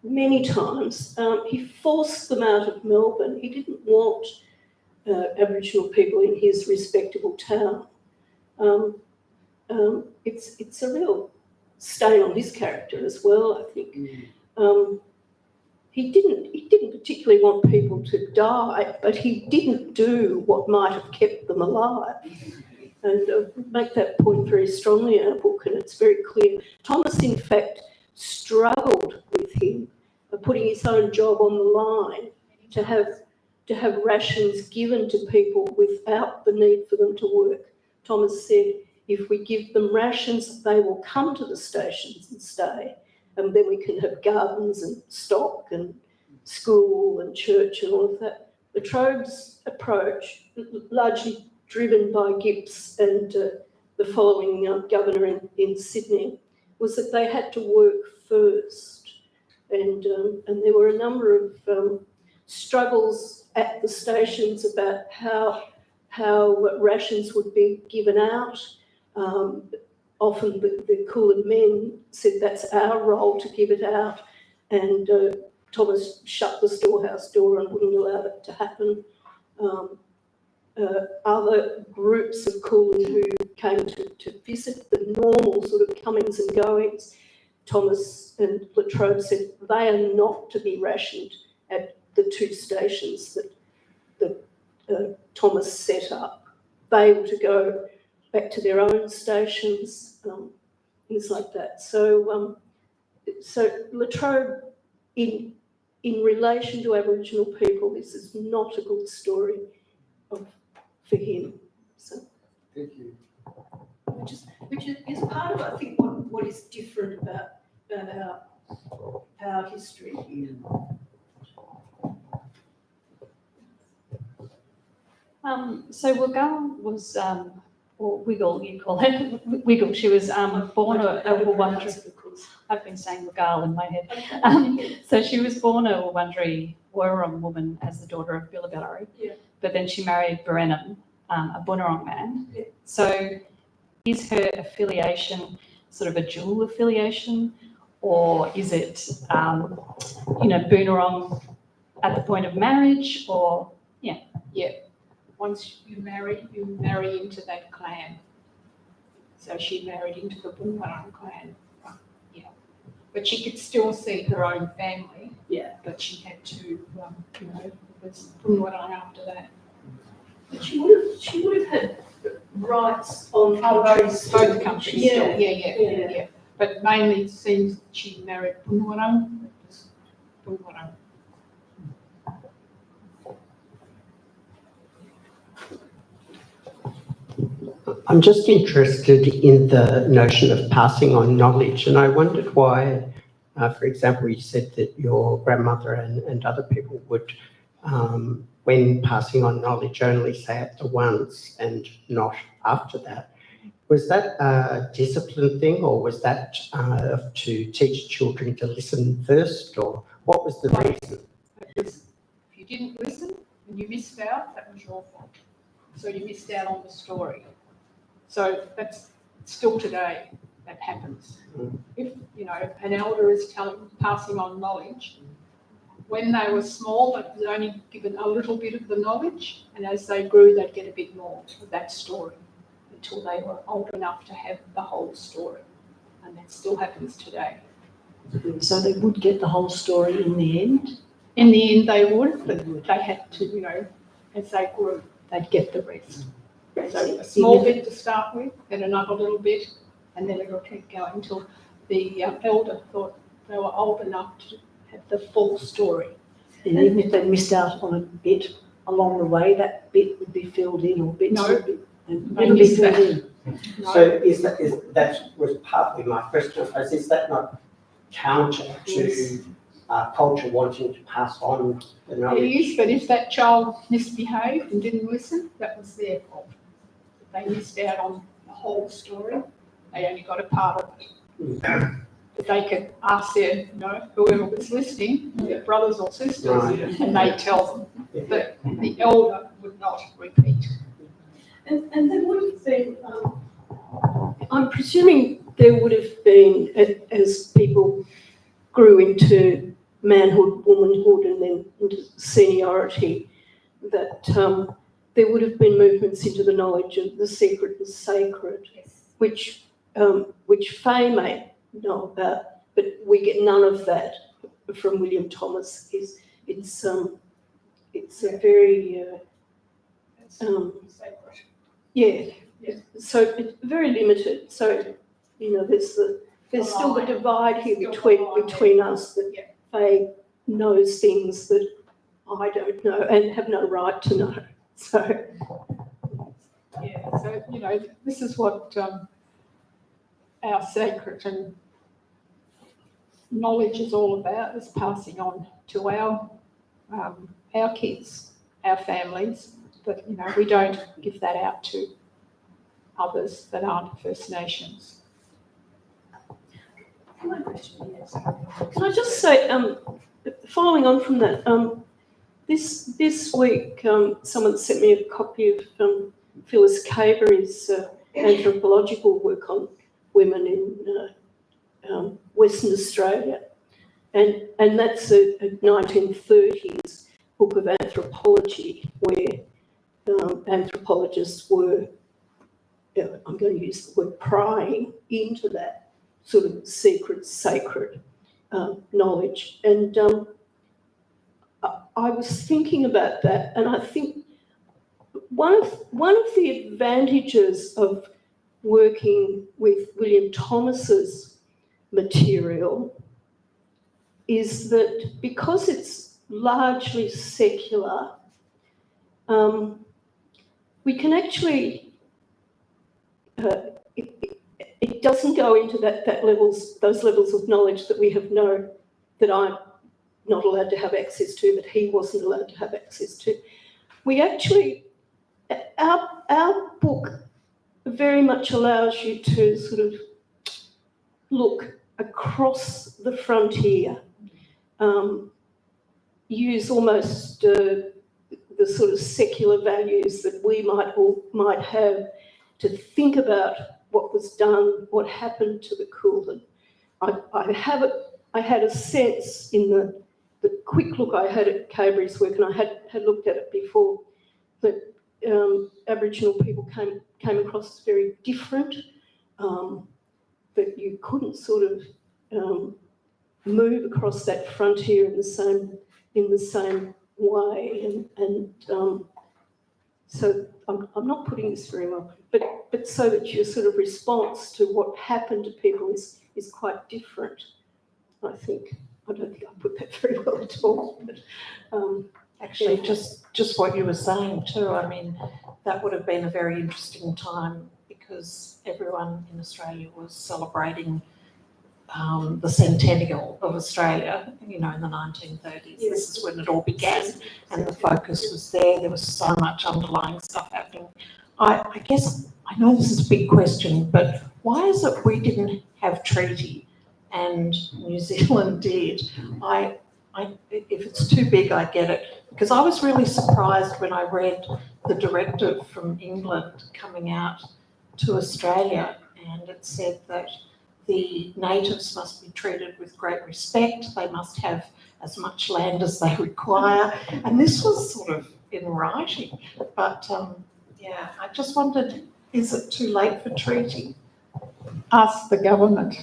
Many times. He forced them out of Melbourne. He didn't want Aboriginal people in his respectable town. It's a real stain on his character as well, I think. He didn't particularly want people to die, but he didn't do what might have kept them alive. And make that point very strongly in our book, and it's very clear. Thomas, in fact, struggled with him, putting his own job on the line to have rations given to people without the need for them to work. Thomas said, if we give them rations, they will come to the stations and stay, and then we can have gardens and stock and school and church and all of that. La Trobe's approach, largely driven by Gibbs and the following governor in Sydney, was that they had to work first. And there were a number of struggles at the stations about how rations would be given out. Often the Kulin men said that's our role to give it out, and Thomas shut the storehouse door and wouldn't allow it to happen. Other groups of Kulin who came to visit, the normal sort of comings and goings, Thomas and La Trobe said they are not to be rationed at the two stations that Thomas set up. They were to go back to their own stations, things like that. So, Latrobe, in relation to Aboriginal people, this is not a good story for him. So, Thank you. which is part of, I think, what is different about our history here. So Wiggle was, or Wiggle you call her, Wiggle, she was born a Wurundjeri, I've been saying Wiggle in my head. So she was born a Wurundjeri Wurrung woman as the daughter of Billabari, but then she married Berenham, a Boonwurrung man. Yeah. So is her affiliation sort of a dual affiliation, or is it, Boonwurrung at the point of marriage, or, Once you marry into that clan. So she married into the Boonwurrung clan. Yeah. But she could still see her own family. Yeah. But she had to, it was Boonwurrung after that. But she would have had rights on countries. Both countries. Yeah. Yeah. But mainly it seems she married Boonwurrung. It was Boonwurrung. I'm just interested in the notion of passing on knowledge, and I wondered why, for example, you said that your grandmother and other people would, when passing on knowledge, only say it the once and not after that. Was that a discipline thing, or was that to teach children to listen first, or what was the reason? If you didn't listen and you missed out, that was your fault. So you missed out on the story. So that's still today that happens. If, an elder is passing on knowledge, when they were small, they was only given a little bit of the knowledge, and as they grew, they'd get a bit more of that story until they were old enough to have the whole story. And that still happens today. So they would get the whole story in the end? In the end, they would, but they had to, as they grew, they'd get the rest. So a small bit to start with, then another little bit, and then it'll keep going until the elder thought they were old enough to have the full story. And even if they missed out on a bit along the way, that bit would be filled in, or bits would be, and They it'll be missed filled that. in. No. So that was partly my question, I suppose, is that not counter to culture wanting to pass on the It knowledge? is, but if that child misbehaved and didn't listen, that was their fault. They missed out on the whole story. They only got a part of it. But they could ask their, whoever was listening, their brothers or sisters, Right. and they tell them. But the elder would not repeat. And there would have been, I'm presuming there would have been, as people grew into manhood, womanhood, and then into seniority, that there would have been movements into the knowledge of the secret and sacred, which Fay may know about, but we get none of that from William Thomas. It's a very so it's very limited. So there's still the divide here between us, that Fay knows things that I don't know and have no right to know. So this is what our sacred and knowledge is all about, is passing on to our kids, our families, but we don't give that out to others that aren't First Nations. Can I just say, following on from that, this week someone sent me a copy of Phyllis Cavery's anthropological work on women in Western Australia, and that's a 1930s book of anthropology where anthropologists were, I'm going to use the word, prying into that sort of secret, sacred knowledge. And I was thinking about that, and I think one of the advantages of working with William Thomas's material is that because it's largely secular, we can actually, it doesn't go into those levels of knowledge that we have known that I'm not allowed to have access to, that he wasn't allowed to have access to. We actually, our book very much allows you to sort of look across the frontier, use almost the sort of secular values that we might have to think about what was done, what happened to the Kulin. I had a sense in the quick look I had at Cabry's work, and I had looked at it before, that Aboriginal people came across as very different, that you couldn't sort of move across that frontier in the same way, and so I'm not putting this very well, but so that your sort of response to what happened to people is quite different, I think. I don't think I put that very well at all. But, actually, just what you were saying too, I mean, that would have been a very interesting time because everyone in Australia was celebrating the centennial of Australia, you know, in the 1930s. Yes. This is when it all began, and the focus was there. There was so much underlying stuff happening. I guess, I know this is a big question, but why is it we didn't have treaty and New Zealand did? If it's too big, I get it. Because I was really surprised when I read the directive from England coming out to Australia, and it said that the natives must be treated with great respect. They must have as much land as they require. And this was sort of in writing. But yeah, I just wondered, is it too late for treaty? Ask the government.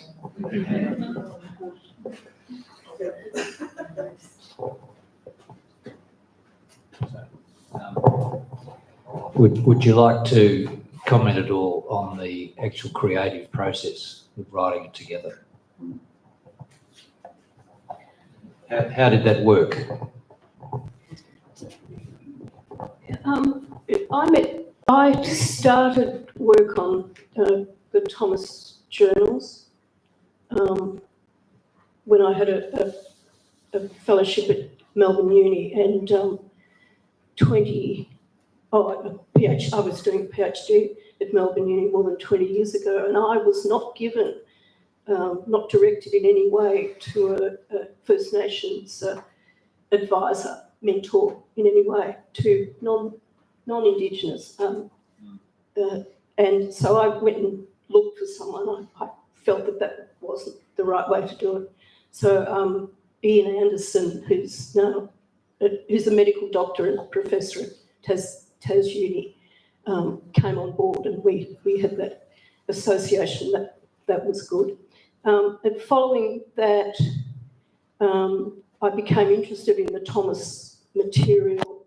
Would you like to comment at all on the actual creative process of writing it together? How did that work? I started work on the Thomas journals when I had a fellowship at Melbourne Uni, and I was doing a PhD at Melbourne Uni more than 20 years ago, and I was not given, not directed in any way to a First Nations advisor, mentor in any way to non-Indigenous. And so I went and looked for someone. I felt that wasn't the right way to do it. So Ian Anderson, who's a medical doctor and professor at Tas Uni, came on board, and we had that association that was good. And following that, I became interested in the Thomas material,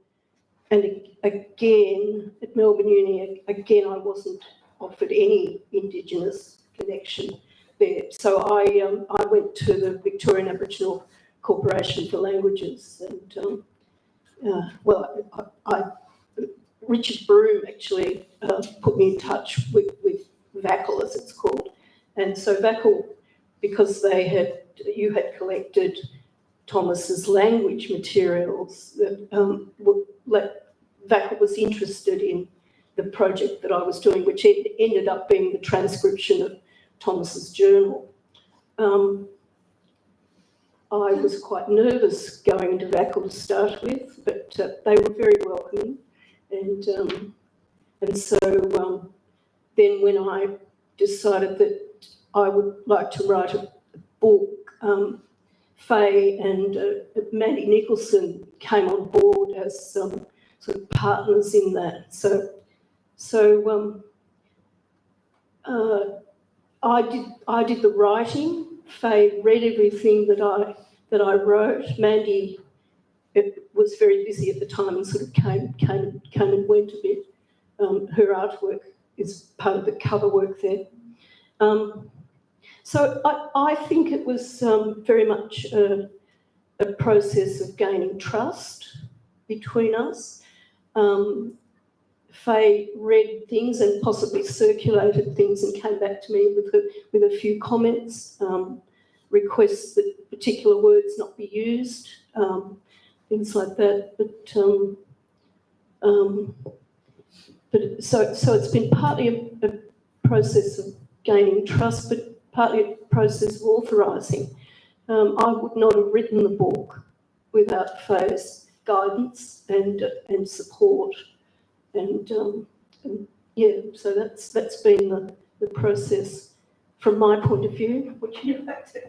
and again at Melbourne Uni, I wasn't offered any Indigenous connection there. So I went to the Victorian Aboriginal Corporation for Languages, and Richard Broome actually put me in touch with VACL, as it's called. And so VACL, because you had collected Thomas's language materials, VACL was interested in the project that I was doing, which ended up being the transcription of Thomas's journal. I was quite nervous going into VACL to start with, but they were very welcoming. And so then when I decided that I would like to write a book, Fay and Mandy Nicholson came on board as sort of partners in that. So I did the writing. Fay read everything that I wrote. Mandy was very busy at the time and sort of came and went a bit. Her artwork is part of the cover work there. So I think it was very much a process of gaining trust between us. Fay read things and possibly circulated things and came back to me with a few comments, requests that particular words not be used, things like that. But so it's been partly a process of gaining trust, but partly a process of authorising. I would not have written the book without Fay's guidance and support, and yeah, so that's been the process from my point of view. What you like to?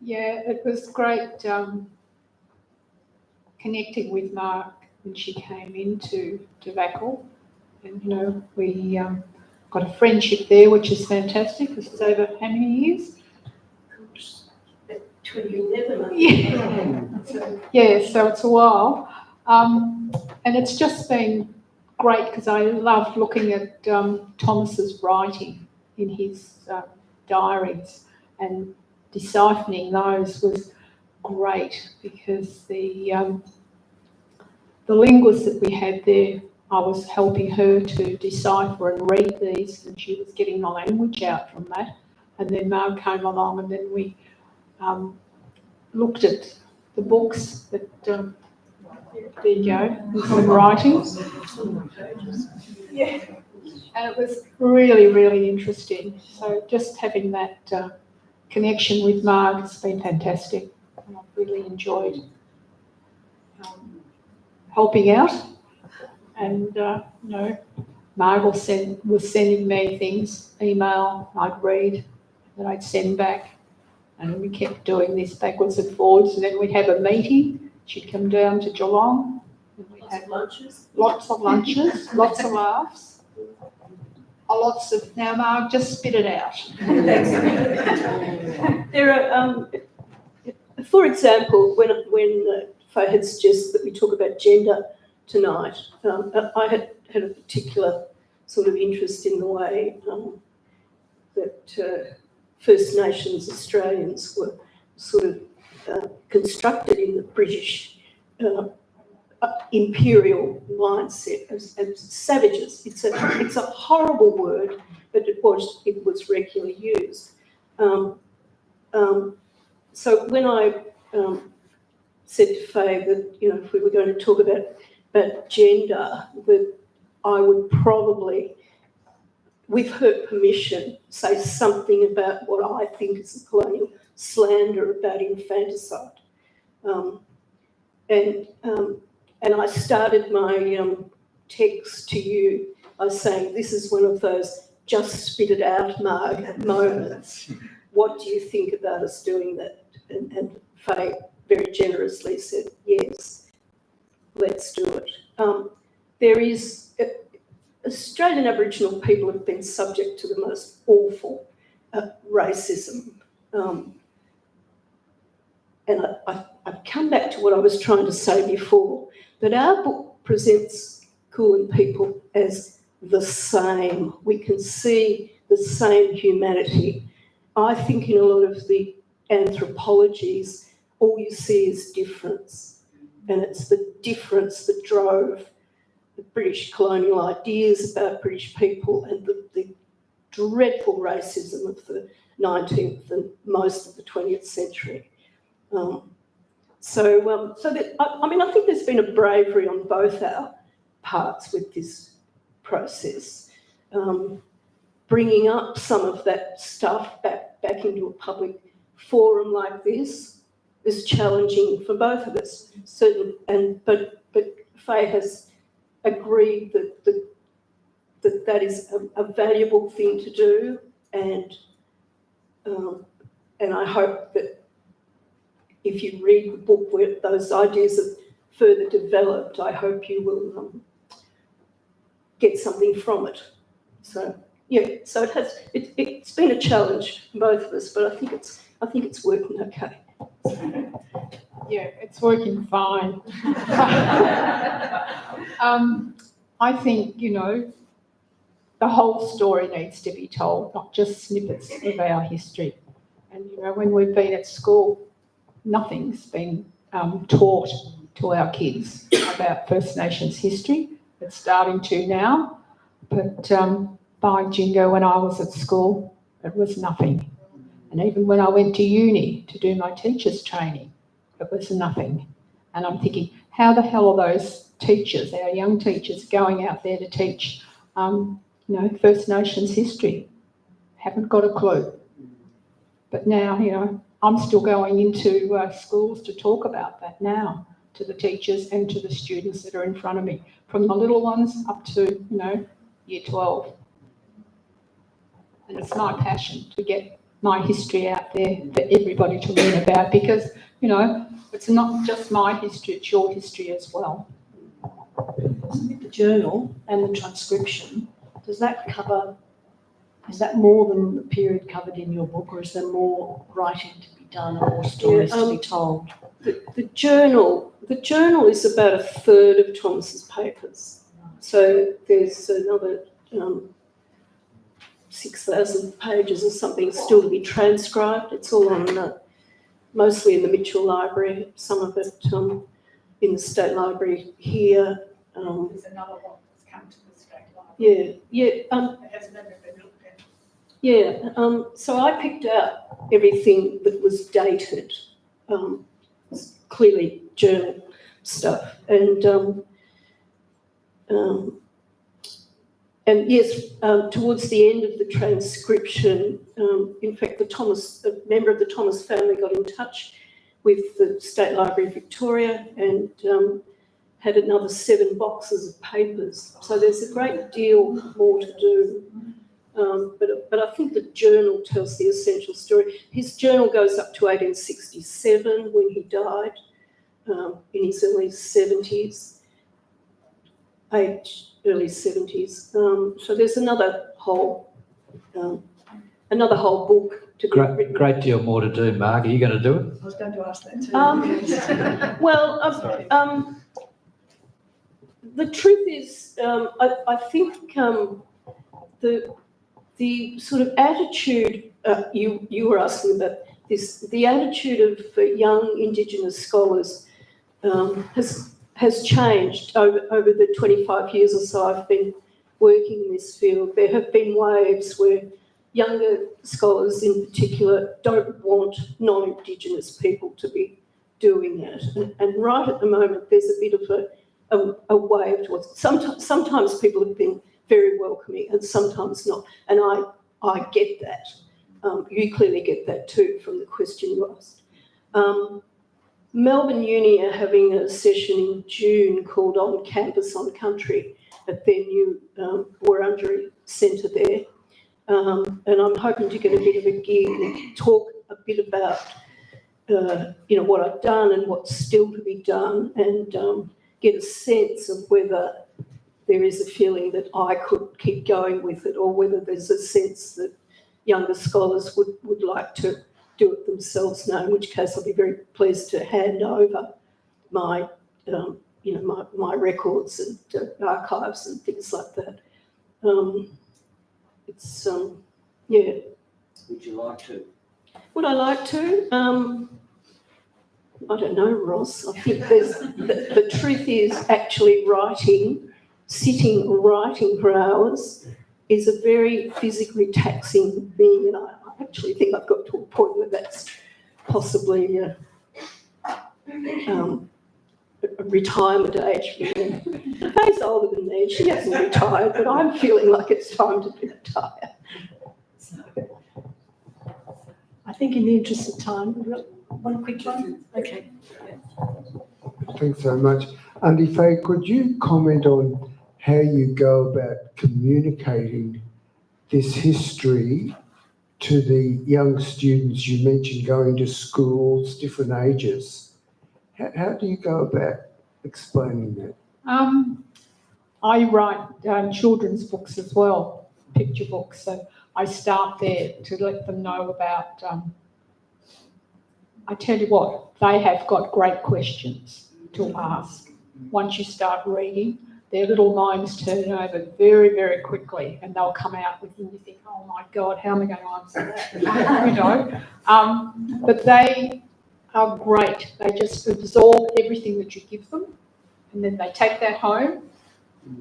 Yeah, it was great connecting with Mark when she came into Tobacco, and we got a friendship there, which is fantastic. Because it's over how many years? 2011. Yeah, so it's a while, and it's just been great because I love looking at Thomas's writing in his diaries, and deciphering those was great because the linguist that we had there, I was helping her to decipher and read these, and she was getting the language out from that. And then Marg came along, and then we looked at the books that, there you go, some writings. Yeah, and it was really, really interesting. So just having that connection with Marg has been fantastic. And I've really enjoyed helping out. And, Marg was sending me things, email, I'd read, that I'd send back. And we kept doing this backwards and forwards, and then we'd have a meeting. She'd come down to Geelong, and we'd have lunches. Lots of lunches, lots of laughs, lots of, now Marg, just spit it out. There are, for example, when Fay had suggested that we talk about gender tonight, I had a particular sort of interest in the way that First Nations Australians were sort of constructed in the British imperial mindset as savages. It's a horrible word, but it was regularly used. So when I said to Fay that if we were going to talk about gender, that I would probably, with her permission, say something about what I think is a colonial slander about infanticide. And I started my text to you by saying, this is one of those just spit it out, Marg, moments. What do you think about us doing that? And Fay very generously said, yes, let's do it. There is, Australian Aboriginal people have been subject to the most awful racism. And I've come back to what I was trying to say before, that our book presents Kulin people as the same. We can see the same humanity. I think in a lot of the anthropologies, all you see is difference. And it's the difference that drove the British colonial ideas about British people and the dreadful racism of the 19th and most of the 20th century. I think there's been a bravery on both our parts with this process. Bringing up some of that stuff back into a public forum like this is challenging for both of us. But Fay has agreed that is a valuable thing to do, and I hope that if you read the book where those ideas are further developed, I hope you will get something from it. So yeah, so it's been a challenge for both of us, but I think it's working okay. Yeah, it's working fine. I think, the whole story needs to be told, not just snippets of our history. And, you know, when we've been at school, nothing's been taught to our kids about First Nations history. It's starting to now, but by jingo, when I was at school, it was nothing. And even when I went to uni to do my teacher's training, it was nothing. And I'm thinking, how the hell are those teachers, our young teachers, going out there to teach, you know, First Nations history? Haven't got a clue. But now, you know, I'm still going into schools to talk about that now to the teachers and to the students that are in front of me, from the little ones up to, you know, year 12. And it's my passion to get my history out there for everybody to learn about, because, you know, it's not just my history, it's your history as well. The journal and the transcription, does that cover, is that more than the period covered in your book, or is there more writing to be done or more stories to be told? The journal is about a third of Thomas's papers. So there's another 6,000 pages or something still to be transcribed. It's all on, mostly in the Mitchell Library, some of it in the State Library here. There's another one that's come to the State Library. It has never been looked at. So I picked out everything that was dated, clearly journal stuff, and yes, towards the end of the transcription, in fact, a member of the Thomas family got in touch with the State Library of Victoria and had another 7 boxes of papers. So there's a great deal more to do. But I think the journal tells the essential story. His journal goes up to 1867 when he died, in his early 70s. So there's another whole book to be written. Great deal more to do, Mark. Are you going to do it? I was going to ask that too. The truth is, I think the sort of attitude you were asking about this, the attitude of young Indigenous scholars has changed over the 25 years or so I've been working in this field. There have been waves where younger scholars in particular don't want non-Indigenous people to be doing it. And right at the moment, there's a bit of a wave towards, sometimes people have been very welcoming and sometimes not. And I get that. You clearly get that too from the question you asked. Melbourne Uni are having a session in June called On Campus, On Country at their new Wurrungery Centre there. And I'm hoping to get a bit of a gig and talk a bit about, what I've done and what's still to be done, and get a sense of whether there is a feeling that I could keep going with it, or whether there's a sense that younger scholars would like to do it themselves now, in which case I'll be very pleased to hand over my, my records and archives and things like that. Would you like to? Would I like to? I don't know, Ross. I think the truth is actually sitting writing for hours is a very physically taxing thing, and I actually think I've got to a point where that's possibly a retirement age for me. Fay's older than me, she hasn't retired, but I'm feeling like it's time to retire. I think in the interest of time, we've got one quick one. Okay. Thanks so much. Auntie Fay, could you comment on how you go about communicating this history to the young students? You mentioned going to schools, different ages. How do you go about explaining that? I write children's books as well, picture books. So I start there to let them know about, I tell you what, they have got great questions to ask. Once you start reading, their little minds turn over very, very quickly, and they'll come out with, and you think, oh my God, how am I going to answer that? You know, but they are great. They just absorb everything that you give them, and then they take that home,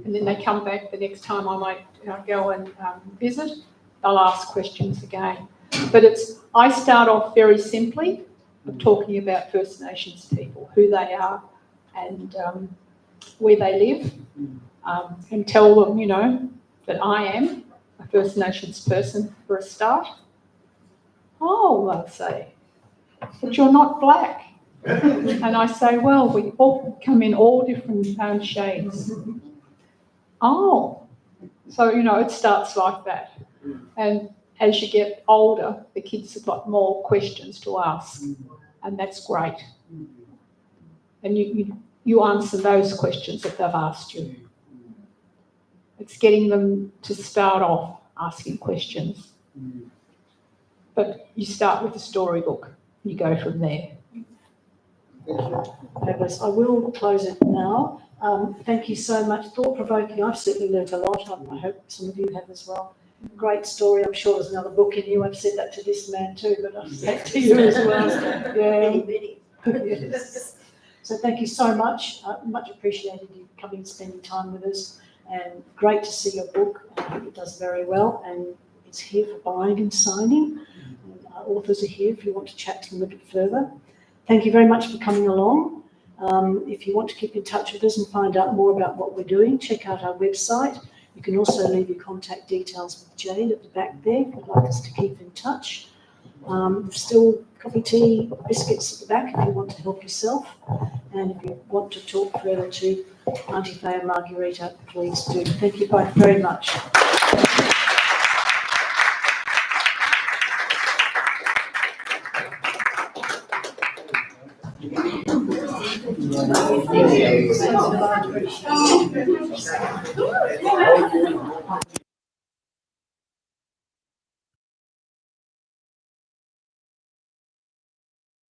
and then they come back the next time I might go and visit. They'll ask questions again. But I start off very simply of talking about First Nations people, who they are, and where they live, and tell them, you know, that I am a First Nations person for a start. Oh, they'll say, but you're not black. And I say, well, we all come in all different shades. Oh, so, you know, it starts like that. And as you get older, the kids have got more questions to ask, and that's great. And you answer those questions that they've asked you. It's getting them to start off asking questions. But you start with the storybook, you go from there. Fabulous. I will close it now. Thank you so much. Thought-provoking. I've certainly learned a lot. I hope some of you have as well. Great story. I'm sure there's another book in you. I've said that to this man too, but I've said that to you as well. Yeah. Yes. So thank you so much. Much appreciated you coming and spending time with us. And great to see your book. I think it does very well. And it's here for buying and signing. And our authors are here if you want to chat to them a bit further. Thank you very much for coming along. If you want to keep in touch with us and find out more about what we're doing, check out our website. You can also leave your contact details with Jane at the back there if you'd like us to keep in touch. Still coffee, tea, biscuits at the back if you want to help yourself. And if you want to talk further to Auntie Fay and Marguerita, please do. Thank you both very much.